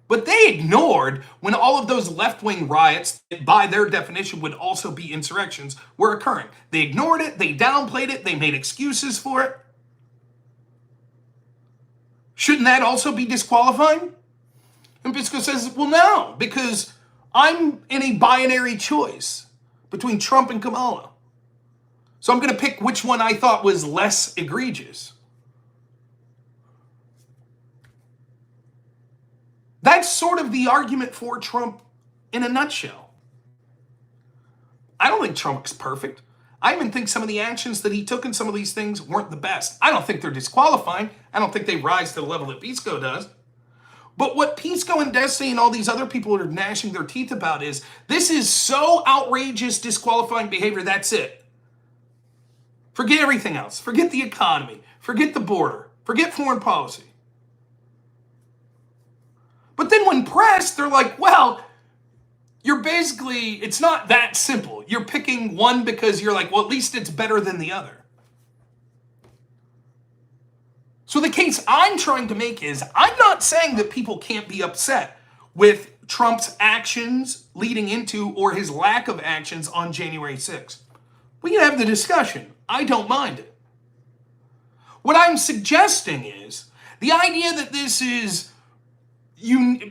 But they ignored when all of those left-wing riots, by their definition, would also be insurrections, were occurring. They ignored it, they downplayed it, they made excuses for it. Shouldn't that also be disqualifying? And Pisco says, well, no, because I'm in a binary choice between Trump and Kamala. So I'm going to pick which one I thought was less egregious. That's sort of the argument for Trump in a nutshell. I don't think Trump's perfect. I even think some of the actions that he took in some of these things weren't the best. I don't think they're disqualifying. I don't think they rise to the level that Pisco does. But what Pisco and Destiny and all these other people are gnashing their teeth about is, this is so outrageous, disqualifying behavior, that's it. Forget everything else. Forget the economy. Forget the border. Forget foreign policy. But then when pressed, they're like, well, it's not that simple. You're picking one because you're like, well, at least it's better than the other. So the case I'm trying to make is, I'm not saying that people can't be upset with Trump's actions leading into, or his lack of actions on January 6th. We can have the discussion. I don't mind it. What I'm suggesting is, the idea that this is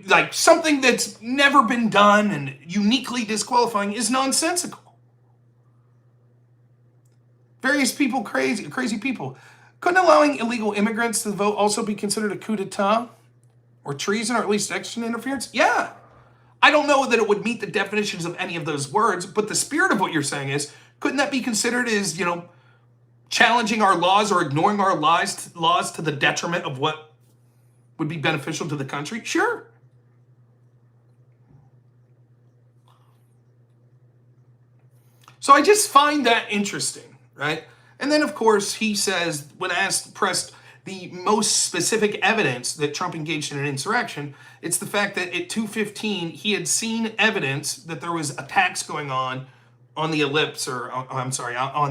like something that's never been done and uniquely disqualifying is nonsensical. Various people, crazy people. Couldn't allowing illegal immigrants to vote also be considered a coup d'etat or treason or at least election interference? Yeah. I don't know that it would meet the definitions of any of those words, but the spirit of what you're saying is, couldn't that be considered as, challenging our laws or ignoring our laws to the detriment of what would be beneficial to the country? Sure. So I just find that interesting, right? And then, of course, he says, when pressed the most specific evidence that Trump engaged in an insurrection, it's the fact that at 2:15, he had seen evidence that there was attacks going on the ellipse, on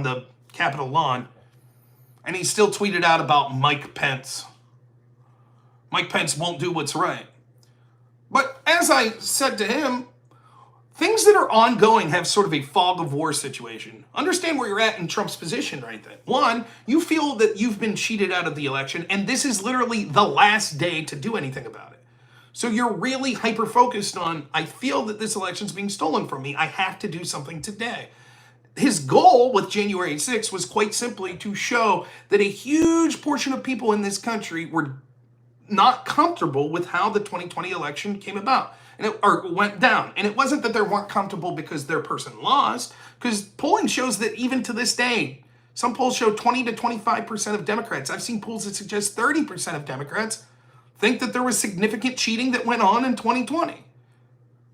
the Capitol lawn, and he still tweeted out about Mike Pence. Mike Pence won't do what's right. But as I said to him, things that are ongoing have sort of a fog of war situation. Understand where you're at in Trump's position right then. One, you feel that you've been cheated out of the election, and this is literally the last day to do anything about it. So you're really hyper-focused on, I feel that this election's being stolen from me. I have to do something today. His goal with January 6th was quite simply to show that a huge portion of people in this country were not comfortable with how the 2020 election came about or went down. And it wasn't that they weren't comfortable because their person lost, because polling shows that even to this day, some polls show 20 to 25% of Democrats. I've seen polls that suggest 30% of Democrats think that there was significant cheating that went on in 2020.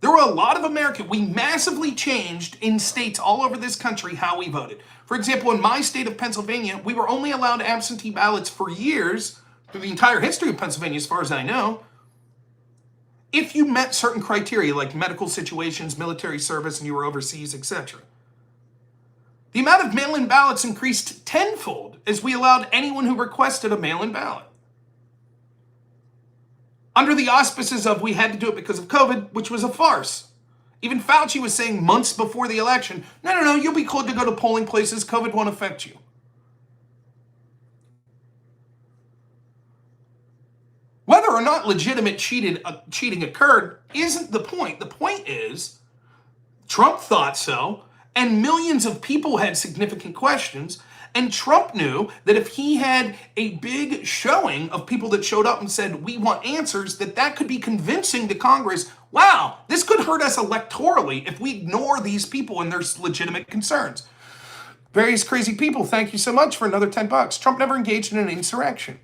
There were a lot of Americans. We massively changed in states all over this country how we voted. For example, in my state of Pennsylvania, we were only allowed absentee ballots for years, through the entire history of Pennsylvania, as far as I know, if you met certain criteria like medical situations, military service, and you were overseas, etc. The amount of mail-in ballots increased tenfold as we allowed anyone who requested a mail-in ballot. Under the auspices of we had to do it because of COVID, which was a farce. Even Fauci was saying months before the election, no, you'll be called to go to polling places, COVID won't affect you. Whether or not legitimate cheating occurred isn't the point. The point is, Trump thought so, and millions of people had significant questions, and Trump knew that if he had a big showing of people that showed up and said, we want answers, that could be convincing to Congress, wow, this could hurt us electorally if we ignore these people and their legitimate concerns. Various crazy people, thank you so much for another $10. Trump never engaged in an insurrection.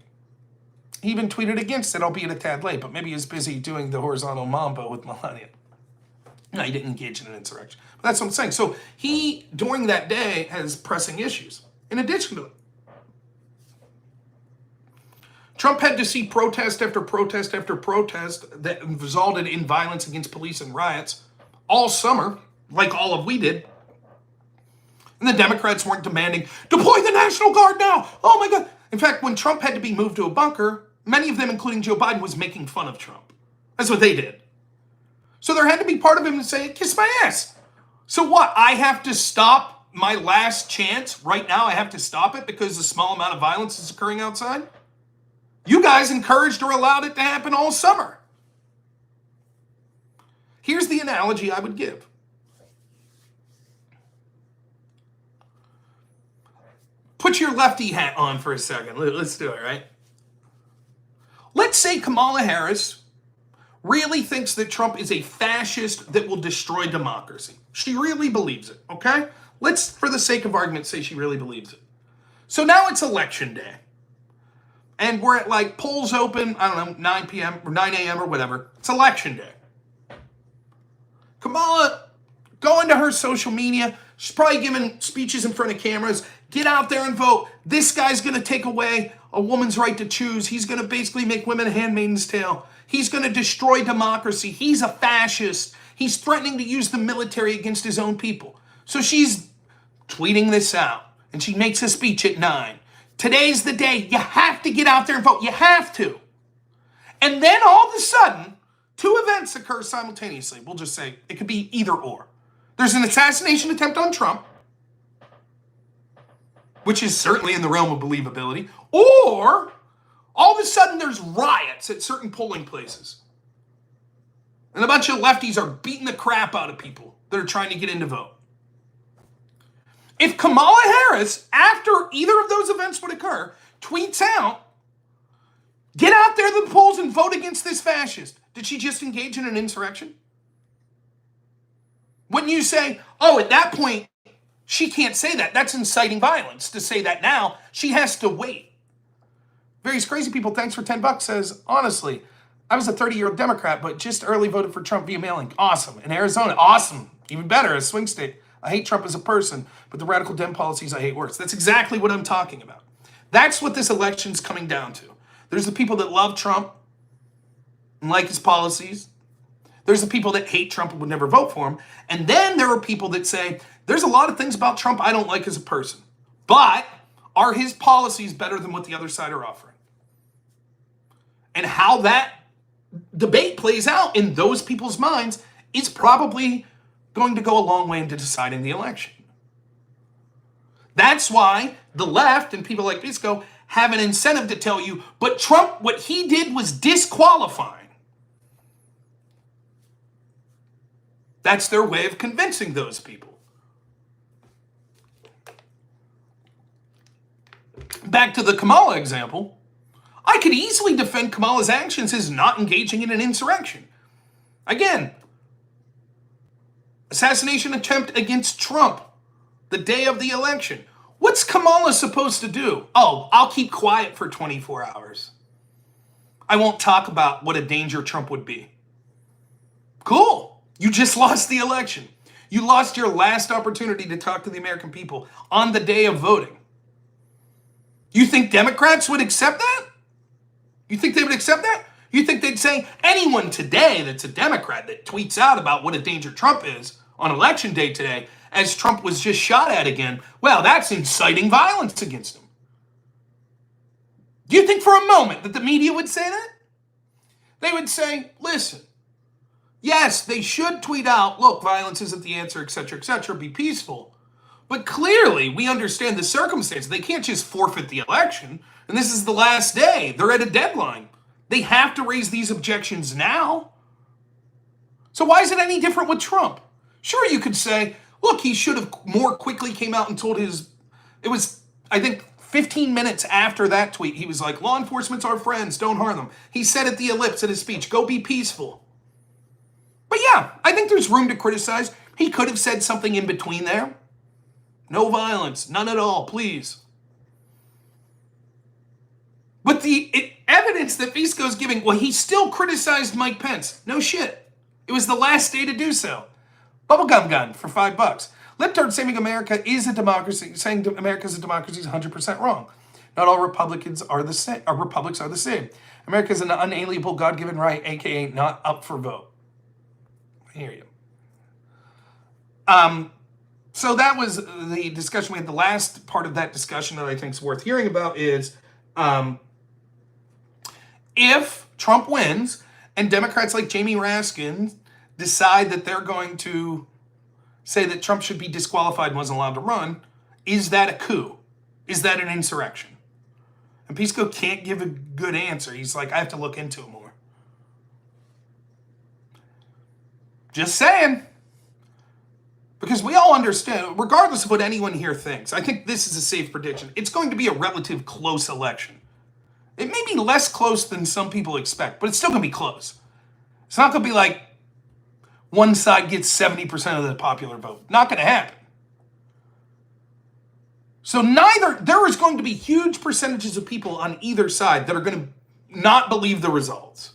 He even tweeted against it, albeit a tad late, but maybe he was busy doing the horizontal mambo with Melania. No, he didn't engage in an insurrection. But that's what I'm saying. So he, during that day, has pressing issues. In addition to it, Trump had to see protest after protest after protest that resulted in violence against police and riots all summer, like all of we did. And the Democrats weren't demanding, deploy the National Guard now! Oh my God! In fact, when Trump had to be moved to a bunker, many of them, including Joe Biden, was making fun of Trump. That's what they did. So there had to be part of him to say, kiss my ass. So what? I have to stop my last chance right now? I have to stop it because a small amount of violence is occurring outside? You guys encouraged or allowed it to happen all summer. Here's the analogy I would give. Put your lefty hat on for a second. Let's do it, right? Let's say Kamala Harris really thinks that Trump is a fascist that will destroy democracy. She really believes it, okay? Let's, for the sake of argument, say she really believes it. So now it's election day. And we're at like polls open, I don't know, 9 p.m. or 9 a.m. or whatever. It's election day. Kamala, going to her social media, she's probably giving speeches in front of cameras. Get out there and vote. This guy's going to take away a woman's right to choose. He's going to basically make women a handmaid's tale. He's going to destroy democracy. He's a fascist. He's threatening to use the military against his own people. So she's tweeting this out, and she makes a speech at 9. Today's the day. You have to get out there and vote. You have to. And then all of a sudden, 2 events occur simultaneously. We'll just say it could be either or. There's an assassination attempt on Trump, which is certainly in the realm of believability, or all of a sudden there's riots at certain polling places. And a bunch of lefties are beating the crap out of people that are trying to get in to vote. If Kamala Harris, after either of those events would occur, tweets out, get out there to the polls and vote against this fascist, did she just engage in an insurrection? Wouldn't you say, oh, at that point, she can't say that. That's inciting violence to say that now. She has to wait. Various crazy people, thanks for $10, says, honestly, I was a 30-year-old Democrat, but just early voted for Trump via mailing. Awesome. In Arizona, awesome. Even better, a swing state. I hate Trump as a person, but the radical Dem policies I hate worse. That's exactly what I'm talking about. That's what this election's coming down to. There's the people that love Trump and like his policies. There's the people that hate Trump and would never vote for him. And then there are people that say, there's a lot of things about Trump I don't like as a person, but are his policies better than what the other side are offering? And how that debate plays out in those people's minds is probably going to go a long way into deciding the election. That's why the left and people like Pisco have an incentive to tell you, but Trump, what he did was disqualifying. That's their way of convincing those people. Back to the Kamala example, I could easily defend Kamala's actions as not engaging in an insurrection. Again, assassination attempt against Trump the day of the election. What's Kamala supposed to do? Oh, I'll keep quiet for 24 hours. I won't talk about what a danger Trump would be. Cool. You just lost the election. You lost your last opportunity to talk to the American people on the day of voting. You think Democrats would accept that? You think they would accept that? You think they'd say anyone today that's a Democrat that tweets out about what a danger Trump is on election day today, as Trump was just shot at again, well, that's inciting violence against him. Do you think for a moment that the media would say that? They would say, listen, yes, they should tweet out, look, violence isn't the answer, etc., be peaceful. But clearly, we understand the circumstances. They can't just forfeit the election. And this is the last day. They're at a deadline. They have to raise these objections now. So why is it any different with Trump? Sure, you could say, look, he should have more quickly came out and told his... It was, I think, 15 minutes after that tweet, he was like, law enforcement's our friends, don't harm them. He said at the ellipse in his speech, go be peaceful. But yeah, I think there's room to criticize. He could have said something in between there. No violence, none at all, please. But the evidence that Visco's giving, well, he still criticized Mike Pence. No shit. It was the last day to do so. Bubblegum gun for $5. Libtard saying America is a democracy, saying America is a democracy is 100% wrong. Not all Republicans are the same. Republics are the same. America is an unalienable God-given right, aka not up for vote. I hear you. So that was the discussion we had. The last part of that discussion that I think is worth hearing about is if Trump wins and Democrats like Jamie Raskin decide that they're going to say that Trump should be disqualified and wasn't allowed to run, is that a coup? Is that an insurrection? And Pisco can't give a good answer. He's like, I have to look into it more. Just saying. Because we all understand, regardless of what anyone here thinks, I think this is a safe prediction. It's going to be a relative close election. It may be less close than some people expect, but it's still going to be close. It's not going to be like one side gets 70% of the popular vote. Not going to happen. So there is going to be huge percentages of people on either side that are going to not believe the results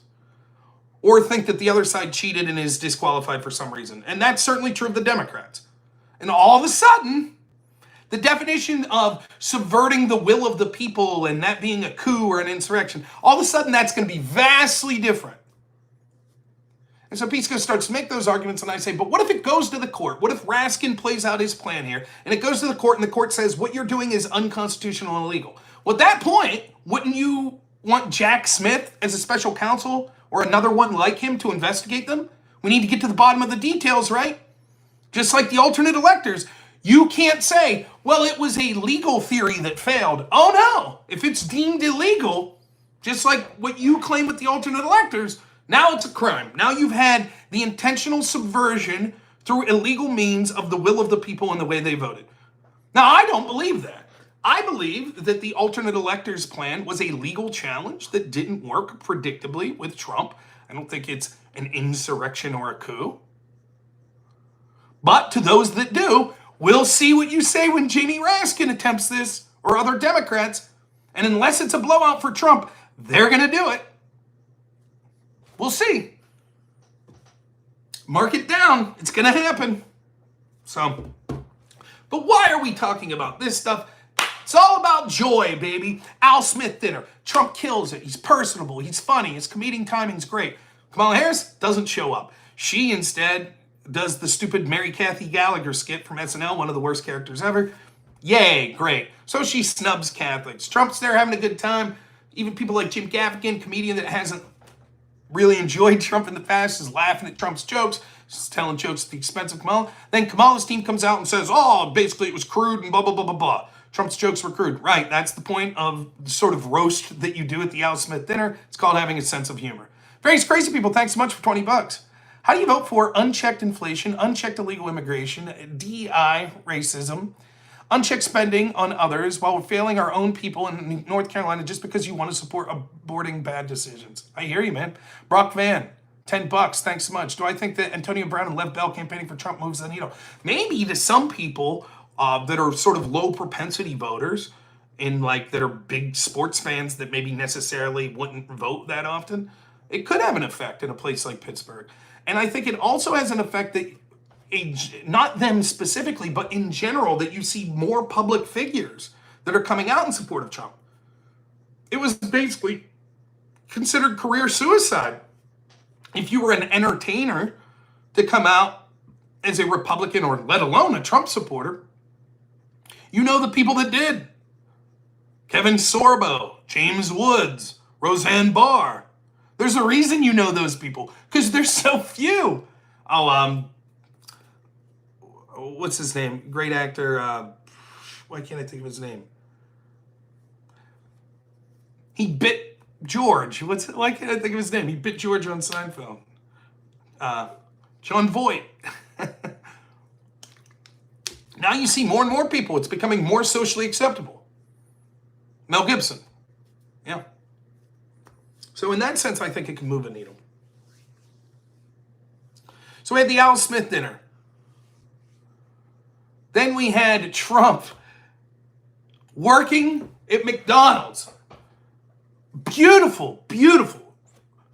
or think that the other side cheated and is disqualified for some reason. And that's certainly true of the Democrats. And all of a sudden, the definition of subverting the will of the people and that being a coup or an insurrection, all of a sudden that's going to be vastly different. And so Pisco starts to make those arguments, and I say, but what if it goes to the court? What if Raskin plays out his plan here, and it goes to the court, and the court says, what you're doing is unconstitutional and illegal? Well, at that point, wouldn't you want Jack Smith as a special counsel or another one like him to investigate them? We need to get to the bottom of the details, right? Just like the alternate electors. You can't say, well, it was a legal theory that failed. Oh, no. If it's deemed illegal, just like what you claim with the alternate electors, now it's a crime. Now you've had the intentional subversion through illegal means of the will of the people and the way they voted. Now, I don't believe that. I believe that the alternate electors plan was a legal challenge that didn't work predictably with Trump. I don't think it's an insurrection or a coup. But to those that do, we'll see what you say when Jamie Raskin attempts this, or other Democrats. And unless it's a blowout for Trump, they're going to do it. We'll see. Mark it down. It's going to happen. So, but why are we talking about this stuff? It's all about joy, baby. Al Smith dinner. Trump kills it. He's personable. He's funny. His comedic timing's great. Kamala Harris doesn't show up. She instead does the stupid Mary Kathy Gallagher skit from SNL, one of the worst characters ever. Yay, great. So she snubs Catholics. Trump's there having a good time. Even people like Jim Gaffigan, comedian that hasn't really enjoyed Trump in the past, is laughing at Trump's jokes, just telling jokes at the expense of Kamala. Then Kamala's team comes out and says, oh, basically it was crude and blah, blah, blah, blah, blah. Trump's jokes were crude. Right, that's the point of the sort of roast that you do at the Al Smith dinner. It's called having a sense of humor. Various crazy people, thanks so much for 20 bucks. How do you vote for unchecked inflation, unchecked illegal immigration, DEI, racism, unchecked spending on others while we're failing our own people in North Carolina just because you want to support aborting bad decisions? I hear you, man. Brock Van, 10 bucks, thanks so much. Do I think that Antonio Brown and Lev Bell campaigning for Trump moves the needle? Maybe to some people that are sort of low propensity voters and like that are big sports fans that maybe necessarily wouldn't vote that often, it could have an effect in a place like Pittsburgh. And I think it also has an effect that, not them specifically, but in general, that you see more public figures that are coming out in support of Trump. It was basically considered career suicide if you were an entertainer to come out as a Republican or let alone a Trump supporter. You know the people that did. Kevin Sorbo, James Woods, Roseanne Barr. There's a reason you know those people, because there's so few. Oh, what's his name? Great actor. Why can't I think of his name? He bit George. Why can't I think of his name? He bit George on Seinfeld. John Voight. Now you see more and more people. It's becoming more socially acceptable. Mel Gibson. Yeah. So in that sense, I think it can move a needle. So we had the Al Smith dinner. Then we had Trump working at McDonald's. Beautiful, beautiful.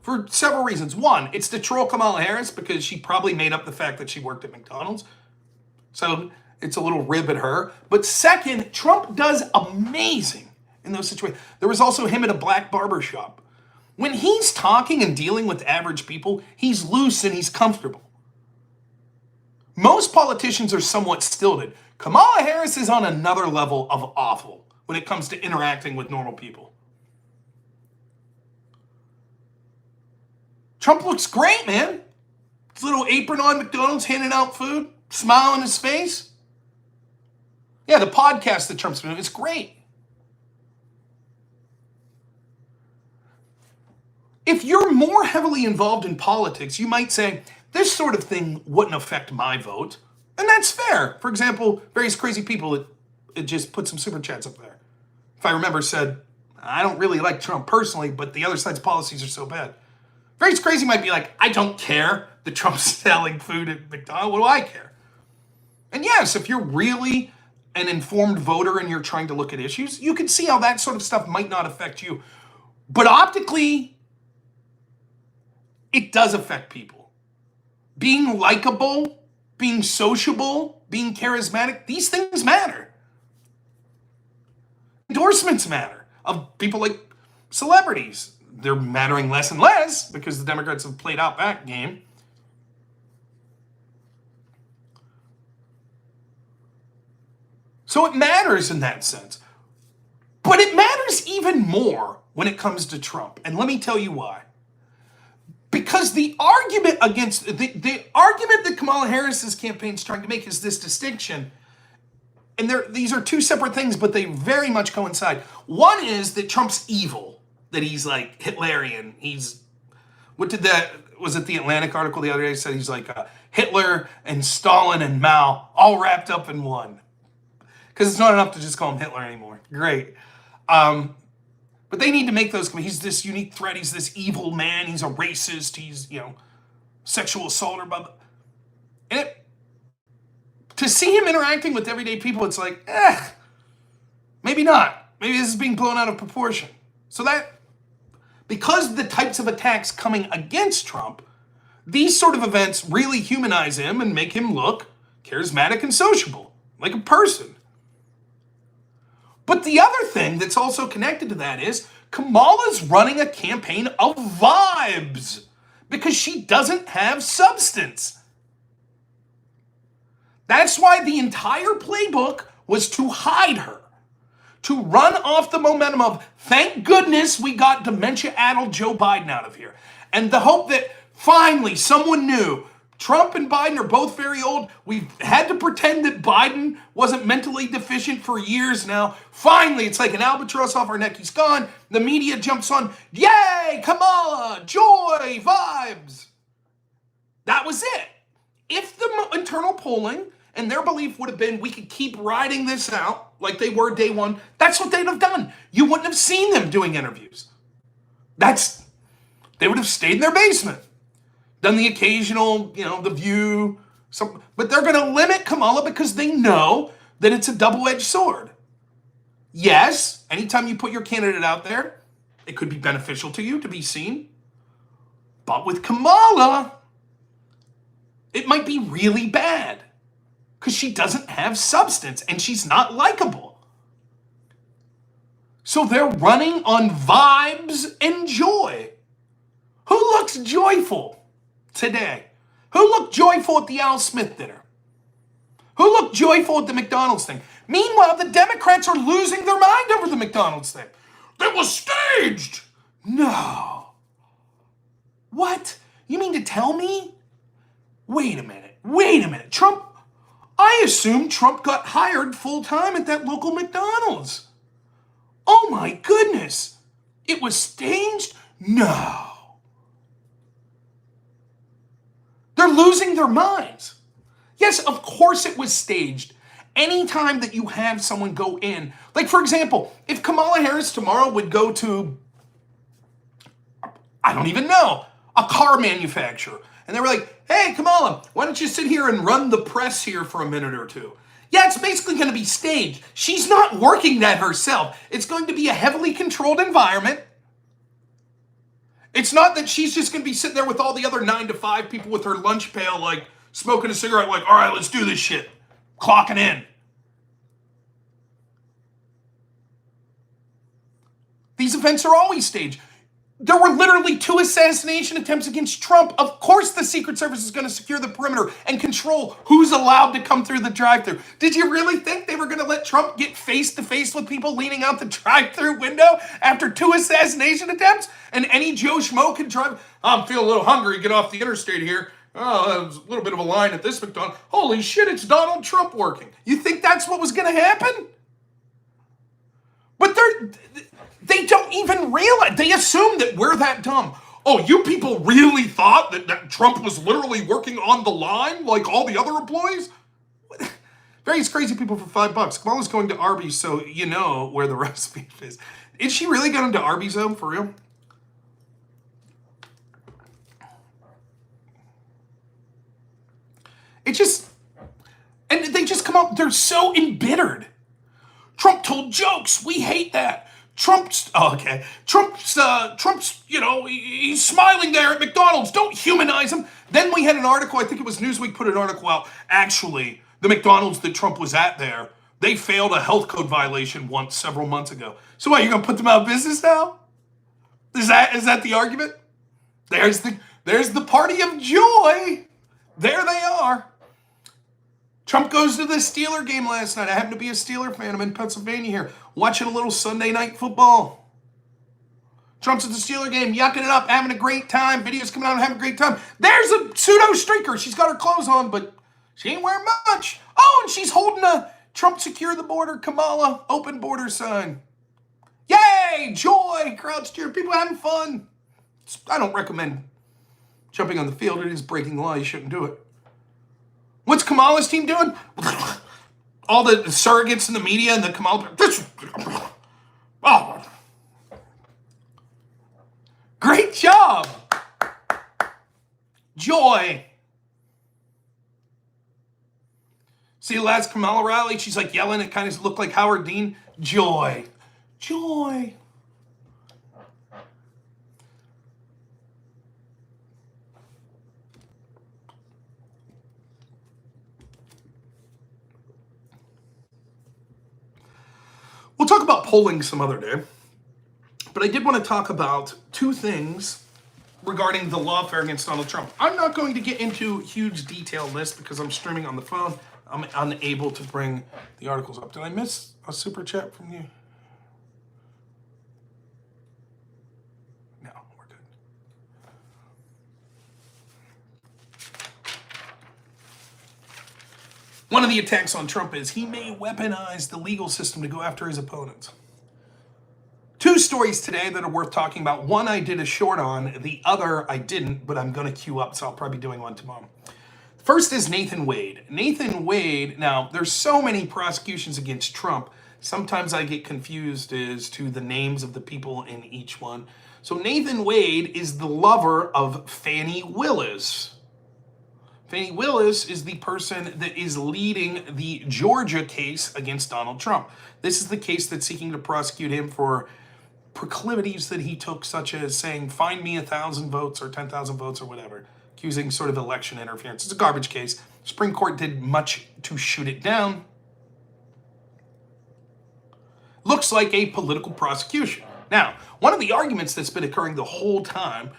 For several reasons. One, it's to troll Kamala Harris because she probably made up the fact that she worked at McDonald's. So it's a little rib at her. But second, Trump does amazing in those situations. There was also him at a black barber shop. When he's talking and dealing with average people, he's loose and he's comfortable. Most politicians are somewhat stilted. Kamala Harris is on another level of awful when it comes to interacting with normal people. Trump looks great, man. His little apron on McDonald's, handing out food, smile on his face. Yeah, the podcast that Trump's doing is great. If you're more heavily involved in politics, you might say, this sort of thing wouldn't affect my vote. And that's fair. For example, various crazy people, it just put some super chats up there. If I remember, said, I don't really like Trump personally, but the other side's policies are so bad. Various crazy might be like, I don't care that Trump's selling food at McDonald's. What do I care? And yes, if you're really an informed voter and you're trying to look at issues, you can see how that sort of stuff might not affect you. But optically, it does affect people. Being likable, being sociable, being charismatic, these things matter. Endorsements matter of people like celebrities. They're mattering less and less because the Democrats have played out that game. So it matters in that sense. But it matters even more when it comes to Trump. And let me tell you why. Because the argument against the argument that Kamala Harris's campaign is trying to make is this distinction, and these are two separate things, but they very much coincide. One is that Trump's evil, that he's like Hitlerian. Was it the Atlantic article the other day said he's like Hitler and Stalin and Mao all wrapped up in one. Because it's not enough to just call him Hitler anymore. Great. But they need to make those. He's this unique threat. He's this evil man. He's a racist. He's, sexual assaulter. And to see him interacting with everyday people, it's like, maybe not. Maybe this is being blown out of proportion. So that, because the types of attacks coming against Trump, these sort of events really humanize him and make him look charismatic and sociable, like a person. But the other thing that's also connected to that is Kamala's running a campaign of vibes because she doesn't have substance. That's why the entire playbook was to hide her, to run off the momentum of, thank goodness we got dementia-addled Joe Biden out of here. And the hope that finally someone knew Trump and Biden are both very old. We've had to pretend that Biden wasn't mentally deficient for years now. Finally, it's like an albatross off our neck. He's gone. The media jumps on. Yay, Kamala, joy, vibes. That was it. If the internal polling and their belief would have been we could keep riding this out like they were day one, that's what they'd have done. You wouldn't have seen them doing interviews. They would have stayed in their basement. Done the occasional, The View, but they're going to limit Kamala because they know that it's a double-edged sword. Yes, anytime you put your candidate out there, it could be beneficial to you to be seen. But with Kamala, it might be really bad because she doesn't have substance and she's not likable. So they're running on vibes and joy. Who looks joyful today? Who looked joyful at the Al Smith dinner? Who looked joyful at the McDonald's thing? Meanwhile, the Democrats are losing their mind over the McDonald's thing. That was staged. No. What? You mean to tell me? Wait a minute. Trump, I assumed Trump got hired full-time at that local McDonald's. Oh my goodness. It was staged? No. They're losing their minds. Yes, of course it was staged. Anytime that you have someone go in, like for example, if Kamala Harris tomorrow would go to, I don't even know, a car manufacturer, and they were like, hey, Kamala, why don't you sit here and run the press here for a minute or two? Yeah, it's basically going to be staged. She's not working that herself. It's going to be a heavily controlled environment. It's not that she's just going to be sitting there with all the other 9 to 5 people with her lunch pail, like smoking a cigarette, like, all right, let's do this shit. Clocking in. These events are always staged. There were literally 2 assassination attempts against Trump. Of course the Secret Service is going to secure the perimeter and control who's allowed to come through the drive-thru. Did you really think they were going to let Trump get face-to-face with people leaning out the drive-thru window after 2 assassination attempts? And any Joe Schmo can drive, I'm feeling a little hungry, get off the interstate here. Oh, there's a little bit of a line at this McDonald's. Holy shit, it's Donald Trump working. You think that's what was going to happen? But they don't even realize. They assume that we're that dumb. Oh, you people really thought that Trump was literally working on the line like all the other employees? Various crazy people for $5. Kamala's going to Arby's, so you know where the roast beef is. Is she really going to Arby's, though, for real? And they just come up, they're so embittered. Trump told jokes, we hate that. Trump's, he's smiling there at McDonald's, don't humanize him. Then we had an article, I think it was Newsweek put an article out, actually, the McDonald's that Trump was at there, they failed a health code violation once several months ago. So what, you're going to put them out of business now? Is that the argument? There's the party of joy. There they are. Trump goes to the Steeler game last night. I happen to be a Steeler fan. I'm in Pennsylvania here, watching a little Sunday night football. Trump's at the Steeler game, yucking it up, having a great time. Videos coming out and having a great time. There's a pseudo-streaker. She's got her clothes on, but she ain't wearing much. Oh, and she's holding a Trump secure the border, Kamala open border sign. Yay, joy, crowds cheering, people having fun. I don't recommend jumping on the field. It is breaking the law. You shouldn't do it. What's Kamala's team doing? all the surrogates in the media and the Kamala, this, oh, great job. Joy. See the last Kamala rally? She's like yelling. It kind of looked like Howard Dean. Joy. Joy. We'll talk about polling some other day. But I did want to talk about two things regarding the lawfare against Donald Trump. I'm not going to get into huge detail on this because I'm streaming on the phone. I'm unable to bring the articles up. Did I miss a super chat from you? No, we're good. One of the attacks on Trump is he may weaponize the legal system to go after his opponents. Two stories today that are worth talking about. One I did a short on, the other I didn't, but I'm going to queue up, so I'll probably be doing one tomorrow. First is Nathan Wade. Nathan Wade, now there's so many prosecutions against Trump, sometimes I get confused as to the names of the people in each one. So Nathan Wade is the lover of Fani Willis. Fani Willis is the person that is leading the Georgia case against Donald Trump. This is the case that's seeking to prosecute him for proclivities that he took, such as saying, find me 1,000 votes or 10,000 votes or whatever, accusing sort of election interference. It's a garbage case. Supreme Court did much to shoot it down. Looks like a political prosecution. Now, one of the arguments that's been occurring the whole time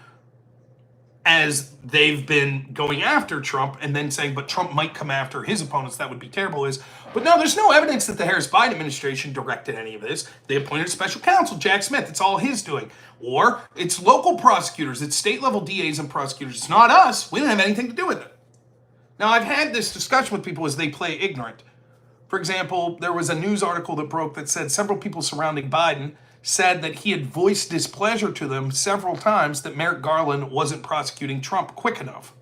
as they've been going after Trump and then saying, but Trump might come after his opponents, that would be terrible, is, but no, there's no evidence that the Harris-Biden administration directed any of this. They appointed a special counsel, Jack Smith. It's all his doing. Or it's local prosecutors, it's state-level DAs and prosecutors. It's not us. We didn't have anything to do with it. Now, I've had this discussion with people as they play ignorant. For example, there was a news article that broke that said several people surrounding Biden said that he had voiced displeasure to them several times that Merrick Garland wasn't prosecuting Trump quick enough.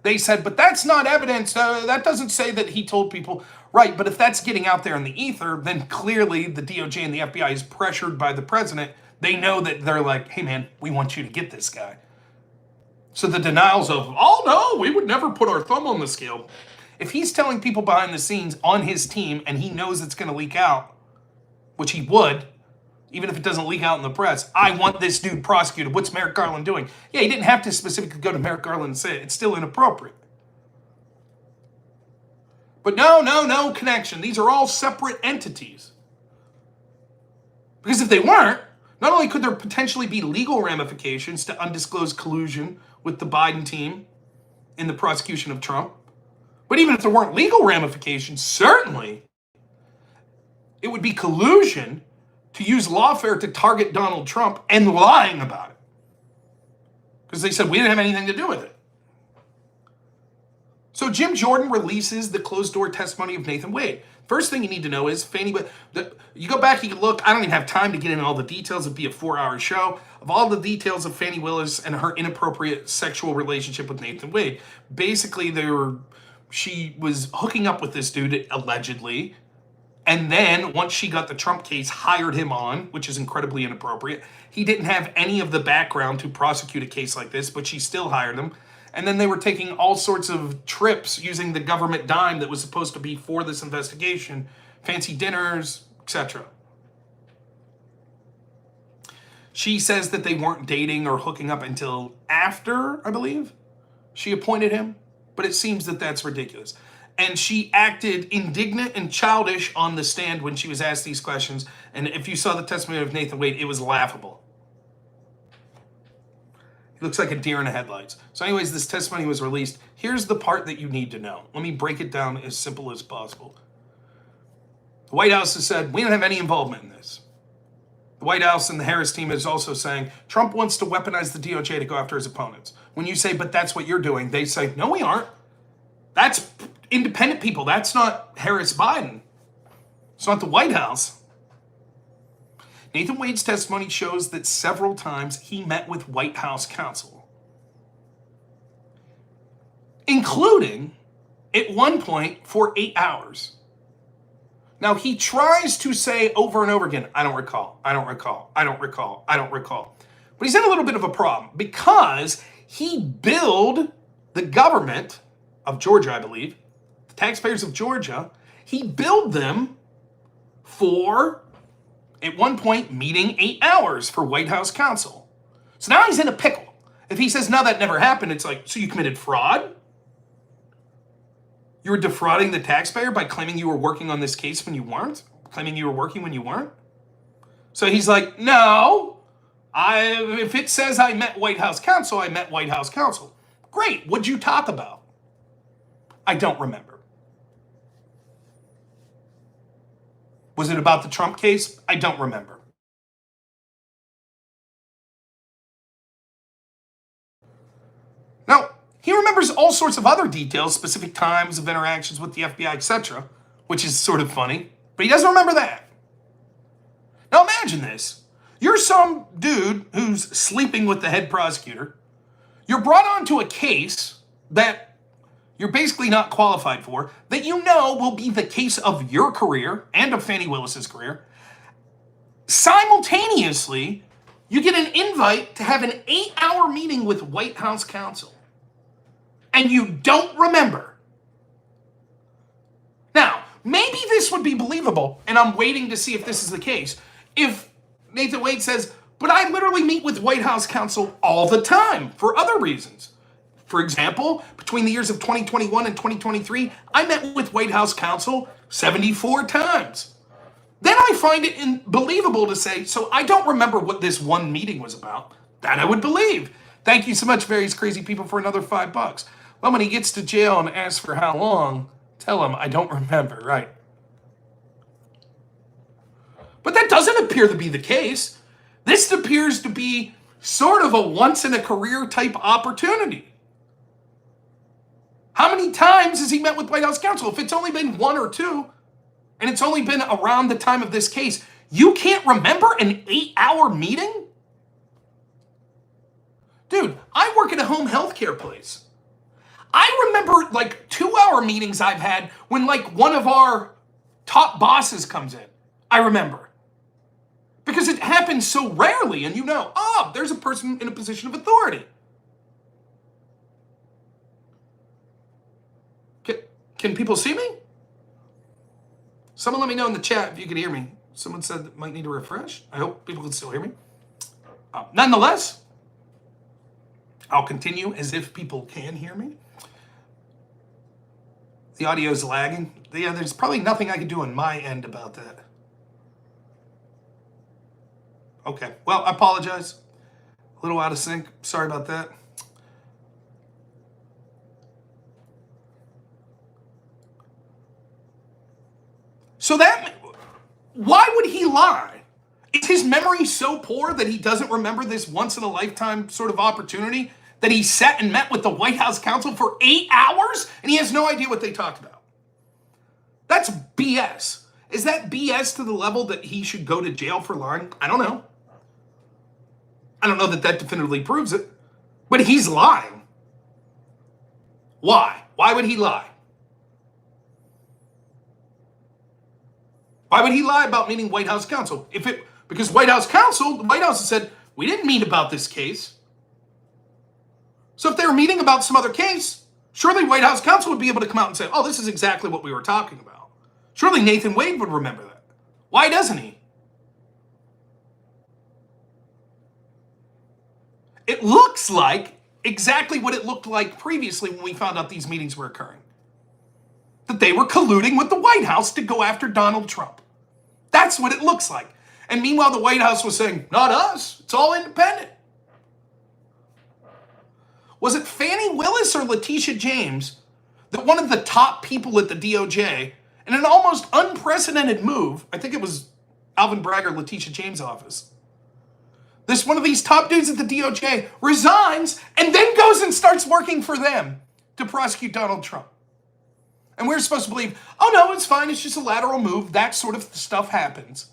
They said, but that's not evidence. That doesn't say that he told people. Right, but if that's getting out there in the ether, then clearly the DOJ and the FBI is pressured by the president. They know that they're like, hey man, we want you to get this guy. So the denials of, oh no, we would never put our thumb on the scale. If he's telling people behind the scenes on his team and he knows it's going to leak out, which he would, even if it doesn't leak out in the press, I want this dude prosecuted. What's Merrick Garland doing? Yeah, he didn't have to specifically go to Merrick Garland and say it. It's still inappropriate. But no connection. These are all separate entities. Because if they weren't, not only could there potentially be legal ramifications to undisclosed collusion with the Biden team in the prosecution of Trump, but even if there weren't legal ramifications, certainly it would be collusion to use lawfare to target Donald Trump and lying about it. Because they said we didn't have anything to do with it. So Jim Jordan releases the closed-door testimony of Nathan Wade. First thing you need to know is Fani, you go back, you can look, I don't even have time to get into all the details, it'd be a 4-hour show, of all the details of Fani Willis and her inappropriate sexual relationship with Nathan Wade. Basically, she was hooking up with this dude, allegedly, and then once she got the Trump case, hired him on, which is incredibly inappropriate. He didn't have any of the background to prosecute a case like this, but she still hired him. And then they were taking all sorts of trips using the government dime that was supposed to be for this investigation, fancy dinners, etc. She says that they weren't dating or hooking up until after, I believe, she appointed him. But it seems that that's ridiculous. And she acted indignant and childish on the stand when she was asked these questions. And if you saw the testimony of Nathan Wade, it was laughable. He looks like a deer in the headlights. So anyways, this testimony was released. Here's the part that you need to know. Let me break it down as simple as possible. The White House has said, we don't have any involvement in this. The White House and the Harris team is also saying, Trump wants to weaponize the DOJ to go after his opponents. When you say, but that's what you're doing, they say, no, we aren't. That's independent people. That's not Harris-Biden. It's not the White House. Nathan Wade's testimony shows that several times he met with White House counsel, including at one point for 8 hours. Now, he tries to say over and over again, I don't recall, I don't recall, I don't recall, I don't recall. But he's in a little bit of a problem because he billed the government of Georgia, I believe, the taxpayers of Georgia, he billed them for, at one point, meeting 8 hours for White House counsel. So now he's in a pickle. If he says, no, that never happened, it's like, so you committed fraud? You were defrauding the taxpayer by claiming you were working on this case when you weren't? Claiming you were working when you weren't? So he's like, no, if it says I met White House counsel, I met White House counsel. Great, what'd you talk about? I don't remember. Was it about the Trump case? I don't remember. Now, he remembers all sorts of other details, specific times of interactions with the FBI, etc., which is sort of funny, but he doesn't remember that. Now imagine this. You're some dude who's sleeping with the head prosecutor. You're brought onto a case that you're basically not qualified for, that you know will be the case of your career and of Fani Willis's career. Simultaneously, you get an invite to have an 8-hour meeting with White House counsel. And you don't remember. Now, maybe this would be believable, and I'm waiting to see if this is the case, if Nathan Wade says, but I literally meet with White House counsel all the time for other reasons. For example, between the years of 2021 and 2023, I met with White House counsel 74 times. Then I find it believable to say, so I don't remember what this one meeting was about. That I would believe. Thank you so much, various crazy people, for another $5. Well, when he gets to jail and asks for how long, tell him I don't remember, right? But that doesn't appear to be the case. This appears to be sort of a once-in-a-career type opportunity. How many times has he met with White House counsel? If it's only been 1 or 2, and it's only been around the time of this case, you can't remember an 8-hour meeting? Dude, I work at a home health care place. I remember like 2-hour meetings I've had when like one of our top bosses comes in. I remember. Because it happens so rarely, and you know, oh, there's a person in a position of authority. Can people see me? Someone let me know in the chat if you can hear me. Someone said it might need to refresh. I hope people can still hear me. Nonetheless, I'll continue as if people can hear me. The audio is lagging. Yeah, there's probably nothing I can do on my end about that. Okay, well, I apologize. A little out of sync. Sorry about that. So why would he lie? Is his memory so poor that he doesn't remember this once-in-a-lifetime sort of opportunity that he sat and met with the White House counsel for 8 hours and he has no idea what they talked about? That's BS. Is that BS to the level that he should go to jail for lying? I don't know. I don't know that that definitively proves it, but he's lying. Why? Why would he lie? Why would he lie about meeting White House counsel? Because the White House has said, we didn't meet about this case. So if they were meeting about some other case, surely White House counsel would be able to come out and say, oh, this is exactly what we were talking about. Surely Nathan Wade would remember that. Why doesn't he? It looks like exactly what it looked like previously when we found out these meetings were occurring. That they were colluding with the White House to go after Donald Trump. That's what it looks like. And meanwhile, the White House was saying, not us, it's all independent. Was it Fani Willis or Letitia James that one of the top people at the DOJ, in an almost unprecedented move, I think it was Alvin Bragg or Letitia James' office, one of these top dudes at the DOJ resigns and then goes and starts working for them to prosecute Donald Trump. And we're supposed to believe, oh no, it's fine, it's just a lateral move, that sort of stuff happens.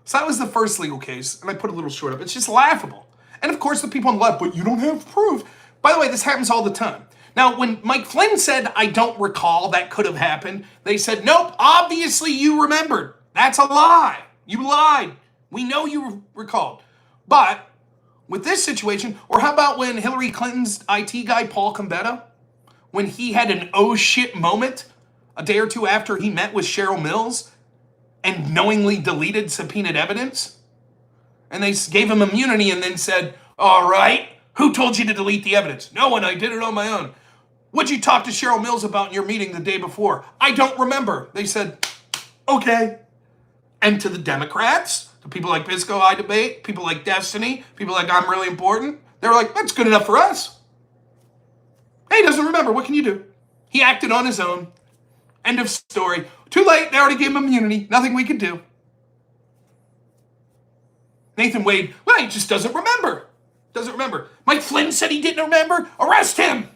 So that was the first legal case, and I put a little short of it. It's just laughable. And of course, the people on the left, but you don't have proof. By the way, this happens all the time. Now, when Mike Flynn said, I don't recall that could have happened, they said, nope, obviously you remembered. That's a lie. You lied. We know you recalled. But with this situation, or how about when Hillary Clinton's IT guy, Paul Gambetta, when he had an oh shit moment a day or two after he met with Cheryl Mills and knowingly deleted subpoenaed evidence? And they gave him immunity and then said, all right, who told you to delete the evidence? No one, I did it on my own. What'd you talk to Cheryl Mills about in your meeting the day before? I don't remember. They said, okay. And to the Democrats, to people like Pisco I Debate, people like Destiny, people like I'm Really Important, they were like, that's good enough for us. Hey, he doesn't remember. What can you do? He acted on his own. End of story. Too late. They already gave him immunity. Nothing we could do. Nathan Wade, well, he just doesn't remember. Doesn't remember. Mike Flynn said he didn't remember. Arrest him.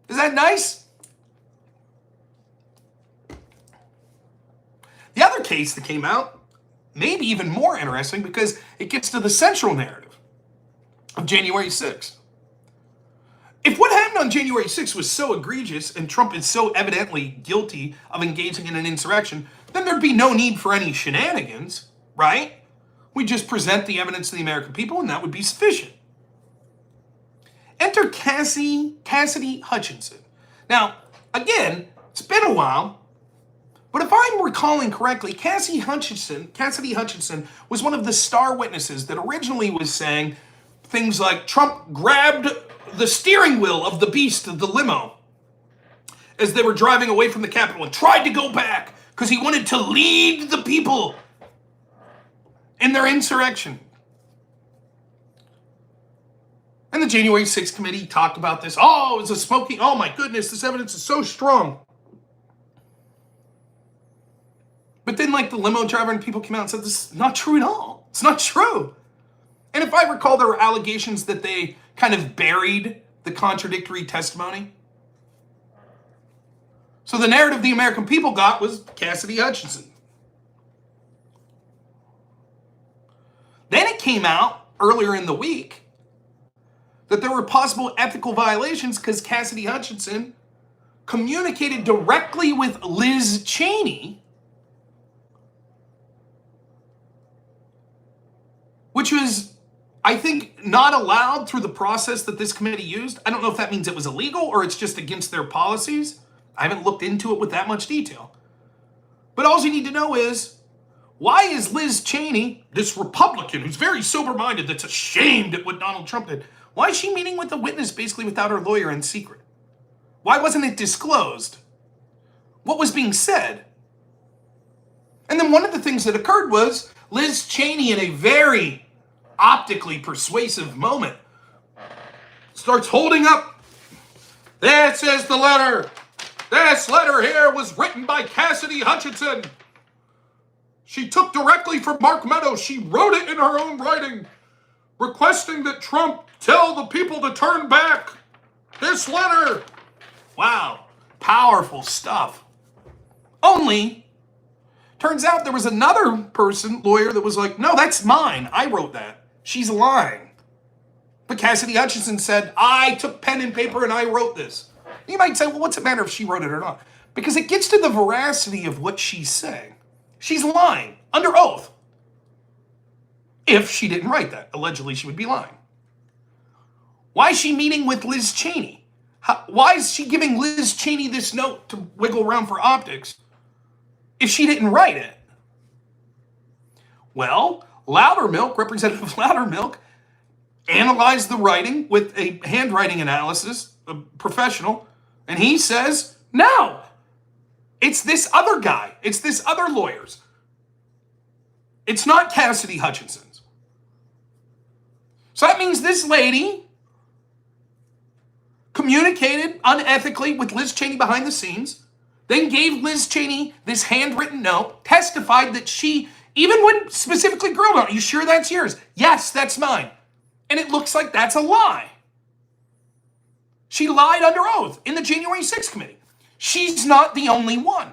Is that nice? The other case that came out, maybe even more interesting because it gets to the central narrative of January 6th. If what happened on January 6th was so egregious and Trump is so evidently guilty of engaging in an insurrection, then there'd be no need for any shenanigans, right? We just present the evidence to the American people and that would be sufficient. Enter Cassidy Hutchinson. Now, again, it's been a while, but if I'm recalling correctly, Cassidy Hutchinson was one of the star witnesses that originally was saying things like Trump grabbed the steering wheel of the beast of the limo as they were driving away from the Capitol and tried to go back because he wanted to lead the people in their insurrection. And the January 6th committee talked about this. Oh, it was a smoking. Oh my goodness, this evidence is so strong. But then like the limo driver and people came out and said, this is not true at all. It's not true. And if I recall, there were allegations that they kind of buried the contradictory testimony. So the narrative the American people got was Cassidy Hutchinson. Then it came out earlier in the week that there were possible ethical violations because Cassidy Hutchinson communicated directly with Liz Cheney, which was, I think, not allowed through the process that this committee used. I don't know if that means it was illegal or it's just against their policies. I haven't looked into it with that much detail. But all you need to know is, why is Liz Cheney, this Republican who's very sober-minded, that's ashamed at what Donald Trump did, why is she meeting with the witness basically without her lawyer in secret? Why wasn't it disclosed? What was being said? And then one of the things that occurred was Liz Cheney, in a very optically persuasive moment, starts holding up. There says the letter. This letter here was written by Cassidy Hutchinson. She took directly from Mark Meadows. She wrote it in her own writing, requesting that Trump tell the people to turn back. This letter. Wow, powerful stuff. Only, turns out there was another person, lawyer, that was like, no, that's mine. I wrote that. She's lying. But Cassidy Hutchinson said, I took pen and paper and I wrote this. You might say, well, what's it matter if she wrote it or not? Because it gets to the veracity of what she's saying. She's lying under oath. If she didn't write that, allegedly she would be lying. Why is she meeting with Liz Cheney? Why is she giving Liz Cheney this note to wiggle around for optics if she didn't write it? Well, Loudermilk, Representative Loudermilk, analyzed the writing with a handwriting analysis, a professional, and he says, no, it's this other guy. It's this other lawyer's. It's not Cassidy Hutchinson's. So that means this lady communicated unethically with Liz Cheney behind the scenes, then gave Liz Cheney this handwritten note, testified that she, even when specifically grilled on, are you sure that's yours? Yes, that's mine. And it looks like that's a lie. She lied under oath in the January 6th committee. She's not the only one.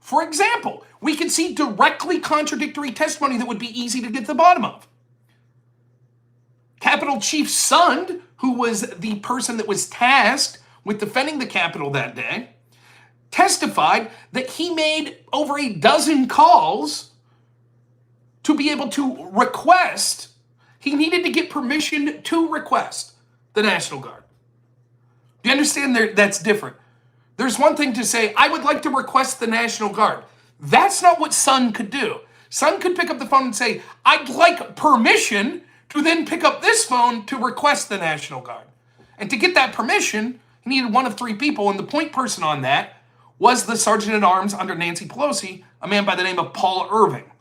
For example, we can see directly contradictory testimony that would be easy to get to the bottom of. Capitol Chief Sund, who was the person that was tasked with defending the Capitol that day, testified that he made over a dozen calls to be able to request, he needed to get permission to request the National Guard. Do you understand that's different? There's one thing to say, I would like to request the National Guard. That's not what Sund could do. Sund could pick up the phone and say, I'd like permission to then pick up this phone to request the National Guard. And to get that permission, he needed one of three people, and the point person on that was the Sergeant at Arms under Nancy Pelosi, a man by the name of Paul Irving.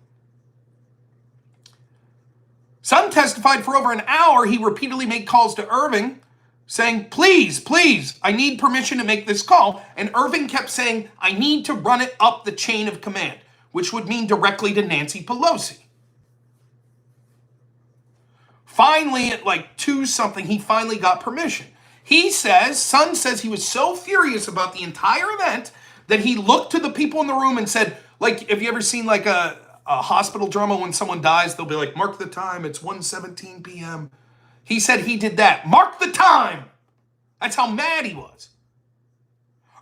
Sund testified for over an hour. He repeatedly made calls to Irving saying, please, please, I need permission to make this call. And Irving kept saying, I need to run it up the chain of command, which would mean directly to Nancy Pelosi. Finally, at like 2 something, he finally got permission. Sund says he was so furious about the entire event that he looked to the people in the room and said, like, have you ever seen like a hospital drama when someone dies? They'll be like, mark the time, it's 1:17 p.m. He said he did that. Mark the time! That's how mad he was.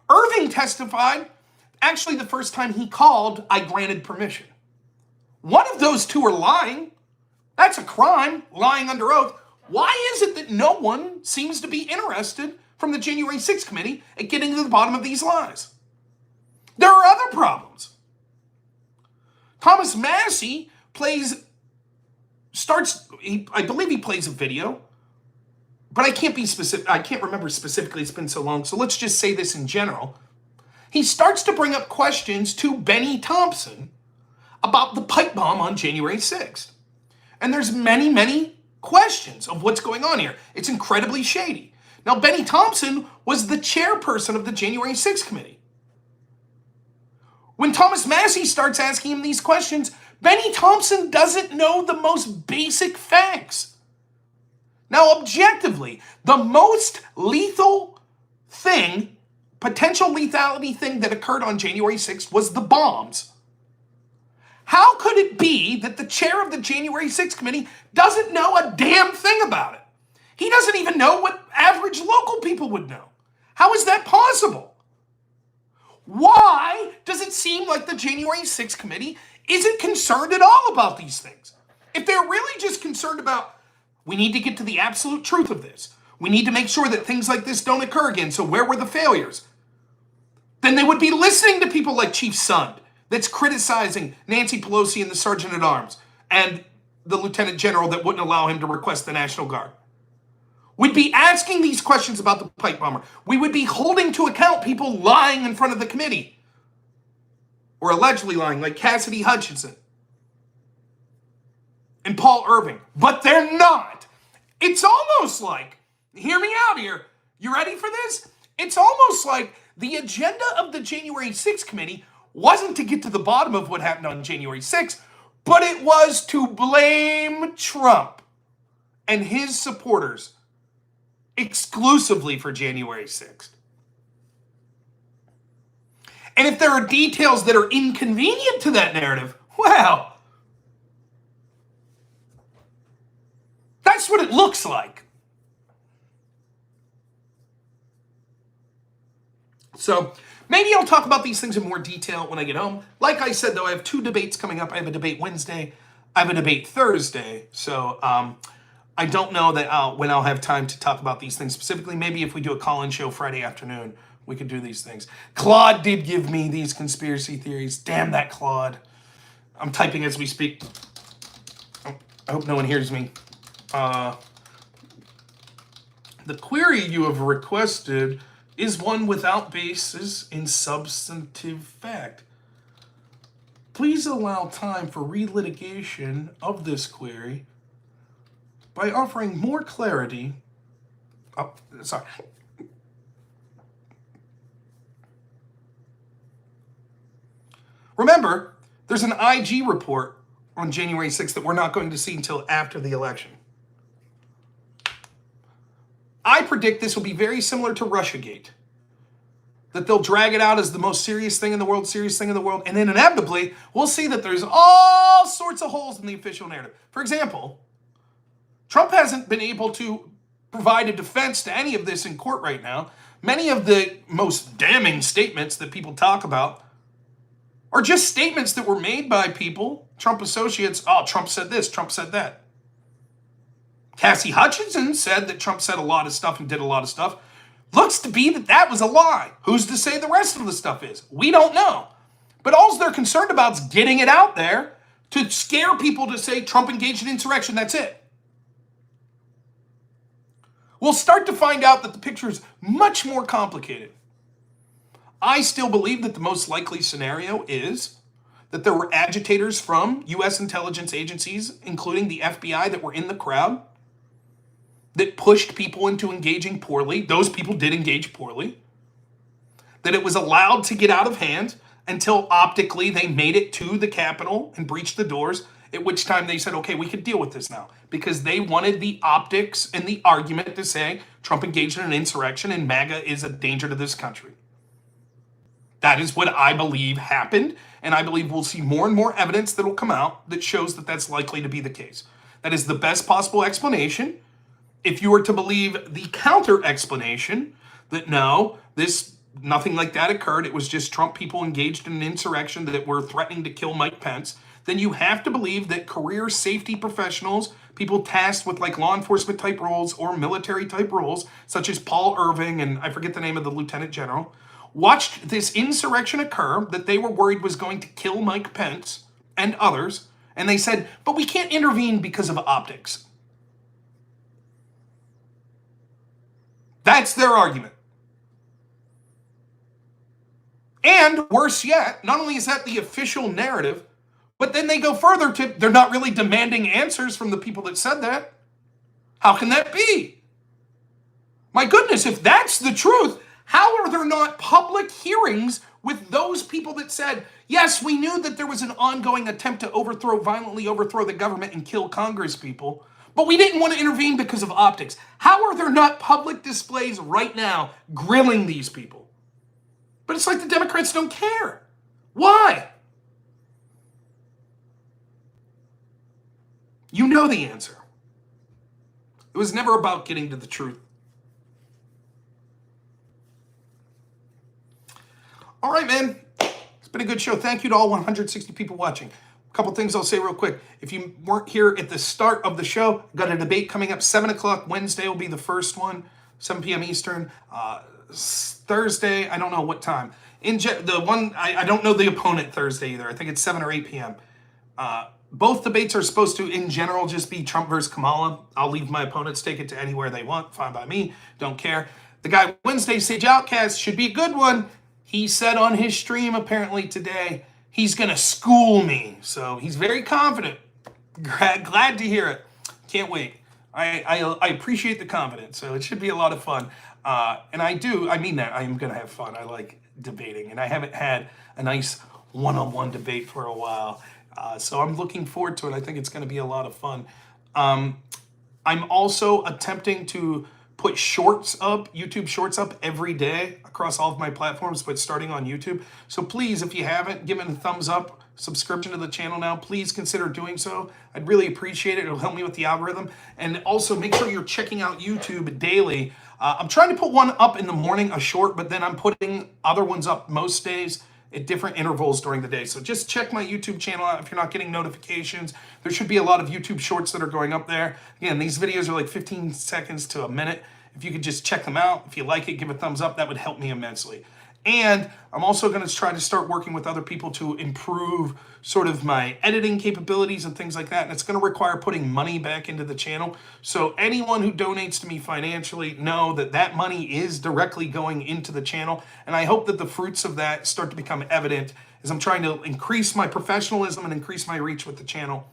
Irving testified, actually the first time he called, I granted permission. One of those two are lying. That's a crime, lying under oath. Why is it that no one seems to be interested from the January 6th committee at getting to the bottom of these lies? There are other problems. Thomas Massie I believe he plays a video, but I can't be specific. I can't remember specifically. It's been so long. So let's just say this in general. He starts to bring up questions to Benny Thompson about the pipe bomb on January 6th. And there's many, many questions of what's going on here. It's incredibly shady. Now, Benny Thompson was the chairperson of the January 6th committee. When Thomas Massie starts asking him these questions, Benny Thompson doesn't know the most basic facts. Now, objectively, the most lethal thing, potential lethality thing that occurred on January 6th was the bombs. How could it be that the chair of the January 6th committee doesn't know a damn thing about it? He doesn't even know what average local people would know. How is that possible? Why does it seem like the January 6th committee isn't concerned at all about these things? If they're really just concerned about, we need to get to the absolute truth of this, we need to make sure that things like this don't occur again, so where were the failures? Then they would be listening to people like Chief Sund, that's criticizing Nancy Pelosi and the Sergeant at Arms and the Lieutenant General that wouldn't allow him to request the National Guard. We'd be asking these questions about the pipe bomber. We would be holding to account people lying in front of the committee, or allegedly lying, like Cassidy Hutchinson and Paul Irving. But they're not. It's almost like, hear me out here, you ready for this? It's almost like the agenda of the January 6th committee wasn't to get to the bottom of what happened on January 6th, but it was to blame Trump and his supporters exclusively for January 6th. And if there are details that are inconvenient to that narrative, well, that's what it looks like. So maybe I'll talk about these things in more detail when I get home. Like I said, though, I have 2 debates coming up. I have a debate Wednesday. I have a debate Thursday. So I don't know that when I'll have time to talk about these things specifically. Maybe if we do a call-in show Friday afternoon, we could do these things. Claude did give me these conspiracy theories. Damn that Claude. I'm typing as we speak. I hope no one hears me. The query you have requested is one without basis in substantive fact. Please allow time for relitigation of this query by offering more clarity. Oh, sorry. Remember, there's an IG report on January 6th that we're not going to see until after the election. I predict this will be very similar to Russiagate. That they'll drag it out as the most serious thing in the world, and then inevitably, we'll see that there's all sorts of holes in the official narrative. For example, Trump hasn't been able to provide a defense to any of this in court right now. Many of the most damning statements that people talk about are just statements that were made by people, Trump associates. Oh, Trump said this, Trump said that. Cassie Hutchinson said that Trump said a lot of stuff and did a lot of stuff. Looks to be that that was a lie. Who's to say the rest of the stuff is? We don't know. But all they're concerned about is getting it out there to scare people to say Trump engaged in insurrection. That's it. We'll start to find out that the picture is much more complicated. I still believe that the most likely scenario is that there were agitators from U.S. intelligence agencies, including the FBI, that were in the crowd, that pushed people into engaging poorly. Those people did engage poorly. That it was allowed to get out of hand until optically they made it to the Capitol and breached the doors, at which time they said, okay, we can deal with this now. Because they wanted the optics and the argument to say Trump engaged in an insurrection and MAGA is a danger to this country. That is what I believe happened, and I believe we'll see more and more evidence that will come out that shows that that's likely to be the case. That is the best possible explanation. If you were to believe the counter explanation that no, nothing like that occurred, it was just Trump people engaged in an insurrection that were threatening to kill Mike Pence, then you have to believe that career safety professionals, people tasked with like law enforcement type roles or military type roles, such as Paul Irving and I forget the name of the lieutenant general, watched this insurrection occur that they were worried was going to kill Mike Pence and others, and they said, but we can't intervene because of optics. That's their argument. And worse yet, not only is that the official narrative, but then they go further to, they're not really demanding answers from the people that said that. How can that be? My goodness, if that's the truth, how are there not public hearings with those people that said, yes, we knew that there was an ongoing attempt to violently overthrow the government and kill Congress people, but we didn't want to intervene because of optics. How are there not public displays right now grilling these people? But it's like the Democrats don't care. Why? You know the answer. It was never about getting to the truth. All right, man. It's been a good show. Thank you to all 160 people watching. A couple things I'll say real quick. If you weren't here at the start of the show, got a debate coming up. 7 o'clock Wednesday will be the first one, 7 p.m. Eastern. Thursday, I don't know what time. I don't know the opponent Thursday either. I think it's 7 or 8 p.m. Both debates are supposed to, in general, just be Trump versus Kamala. I'll leave my opponents take it to anywhere they want. Fine by me. Don't care. The guy Wednesday, Sage Outcast, should be a good one. He said on his stream apparently today, he's going to school me. So he's very confident. Glad to hear it. Can't wait. I appreciate the confidence. So it should be a lot of fun. And I mean that. I am going to have fun. I like debating. And I haven't had a nice one-on-one debate for a while. So I'm looking forward to it. I think it's going to be a lot of fun. I'm also attempting to put shorts up, YouTube shorts up every day across all of my platforms, but starting on YouTube. So please, if you haven't given a thumbs up, subscription to the channel now, please consider doing so. I'd really appreciate it. It'll help me with the algorithm. And also make sure you're checking out YouTube daily. I'm trying to put one up in the morning, a short, but then I'm putting other ones up most days at different intervals during the day. So just check my YouTube channel out if you're not getting notifications. There should be a lot of YouTube shorts that are going up there. Again, these videos are like 15 seconds to a minute. If you could just check them out, if you like it, give a thumbs up, that would help me immensely. And I'm also going to try to start working with other people to improve sort of my editing capabilities and things like that. And it's going to require putting money back into the channel. So anyone who donates to me financially, know that that money is directly going into the channel. And I hope that the fruits of that start to become evident as I'm trying to increase my professionalism and increase my reach with the channel.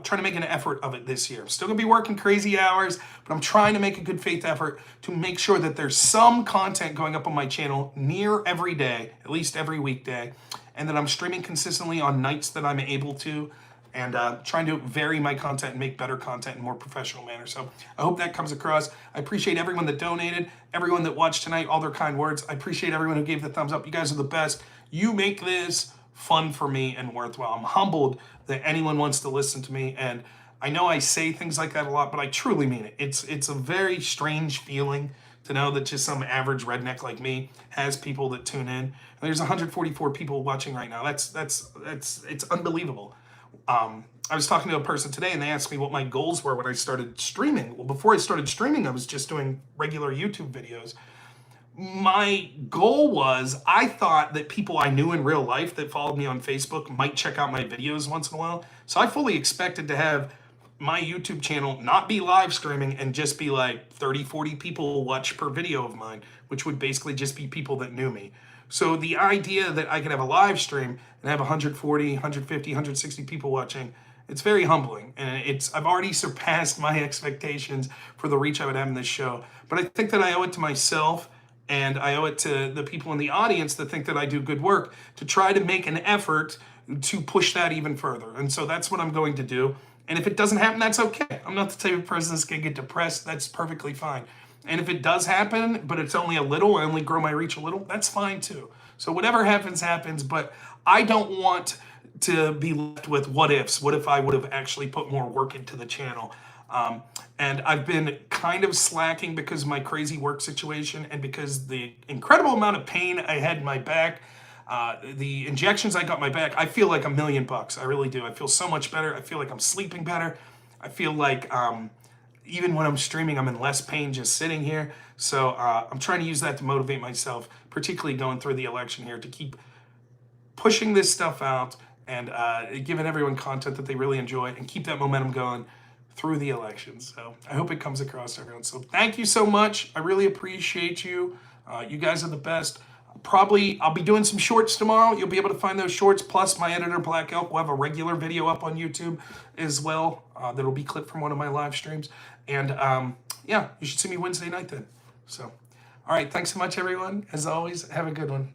Trying to make an effort of it this year. I'm still going to be working crazy hours, but I'm trying to make a good faith effort to make sure that there's some content going up on my channel near every day, at least every weekday, and that I'm streaming consistently on nights that I'm able to, and trying to vary my content and make better content in a more professional manner. So I hope that comes across. I appreciate everyone that donated, everyone that watched tonight, all their kind words. I appreciate everyone who gave the thumbs up. You guys are the best. You make this fun for me and worthwhile. I'm humbled that anyone wants to listen to me, and I know I say things like that a lot, but I truly mean it. It's a very strange feeling to know that just some average redneck like me has people that tune in. And there's 144 people watching right now. It's unbelievable. I was talking to a person today and they asked me what my goals were when I started streaming. Well, before I started streaming, I was just doing regular YouTube videos. My goal was, I thought that people I knew in real life that followed me on Facebook might check out my videos once in a while. So I fully expected to have my YouTube channel not be live streaming and just be like 30, 40 people watch per video of mine, which would basically just be people that knew me. So the idea that I could have a live stream and have 140, 150, 160 people watching, it's very humbling. And I've already surpassed my expectations for the reach I would have in this show. But I think that I owe it to myself, and I owe it to the people in the audience that think that I do good work to try to make an effort to push that even further. And so that's what I'm going to do. And if it doesn't happen, that's okay. I'm not the type of person that's going to get depressed. That's perfectly fine. And if it does happen, but it's only a little, I only grow my reach a little, that's fine too. So whatever happens, happens. But I don't want to be left with what ifs. What if I would have actually put more work into the channel? And I've been kind of slacking because of my crazy work situation and because the incredible amount of pain I had in my back. The injections I got in my back, I feel like $1,000,000. I really do. I feel so much better. I feel like I'm sleeping better. I feel like even when I'm streaming, I'm in less pain just sitting here. So I'm trying to use that to motivate myself, particularly going through the election here, to keep pushing this stuff out and giving everyone content that they really enjoy and keep that momentum going through the elections. So I hope it comes across to everyone. So thank you so much. I really appreciate you. You guys are the best. I'll be doing some shorts tomorrow. You'll be able to find those shorts. Plus, my editor, Black Elk, will have a regular video up on YouTube as well. That'll be clipped from one of my live streams. And yeah, you should see me Wednesday night then. So, all right. Thanks so much, everyone. As always, have a good one.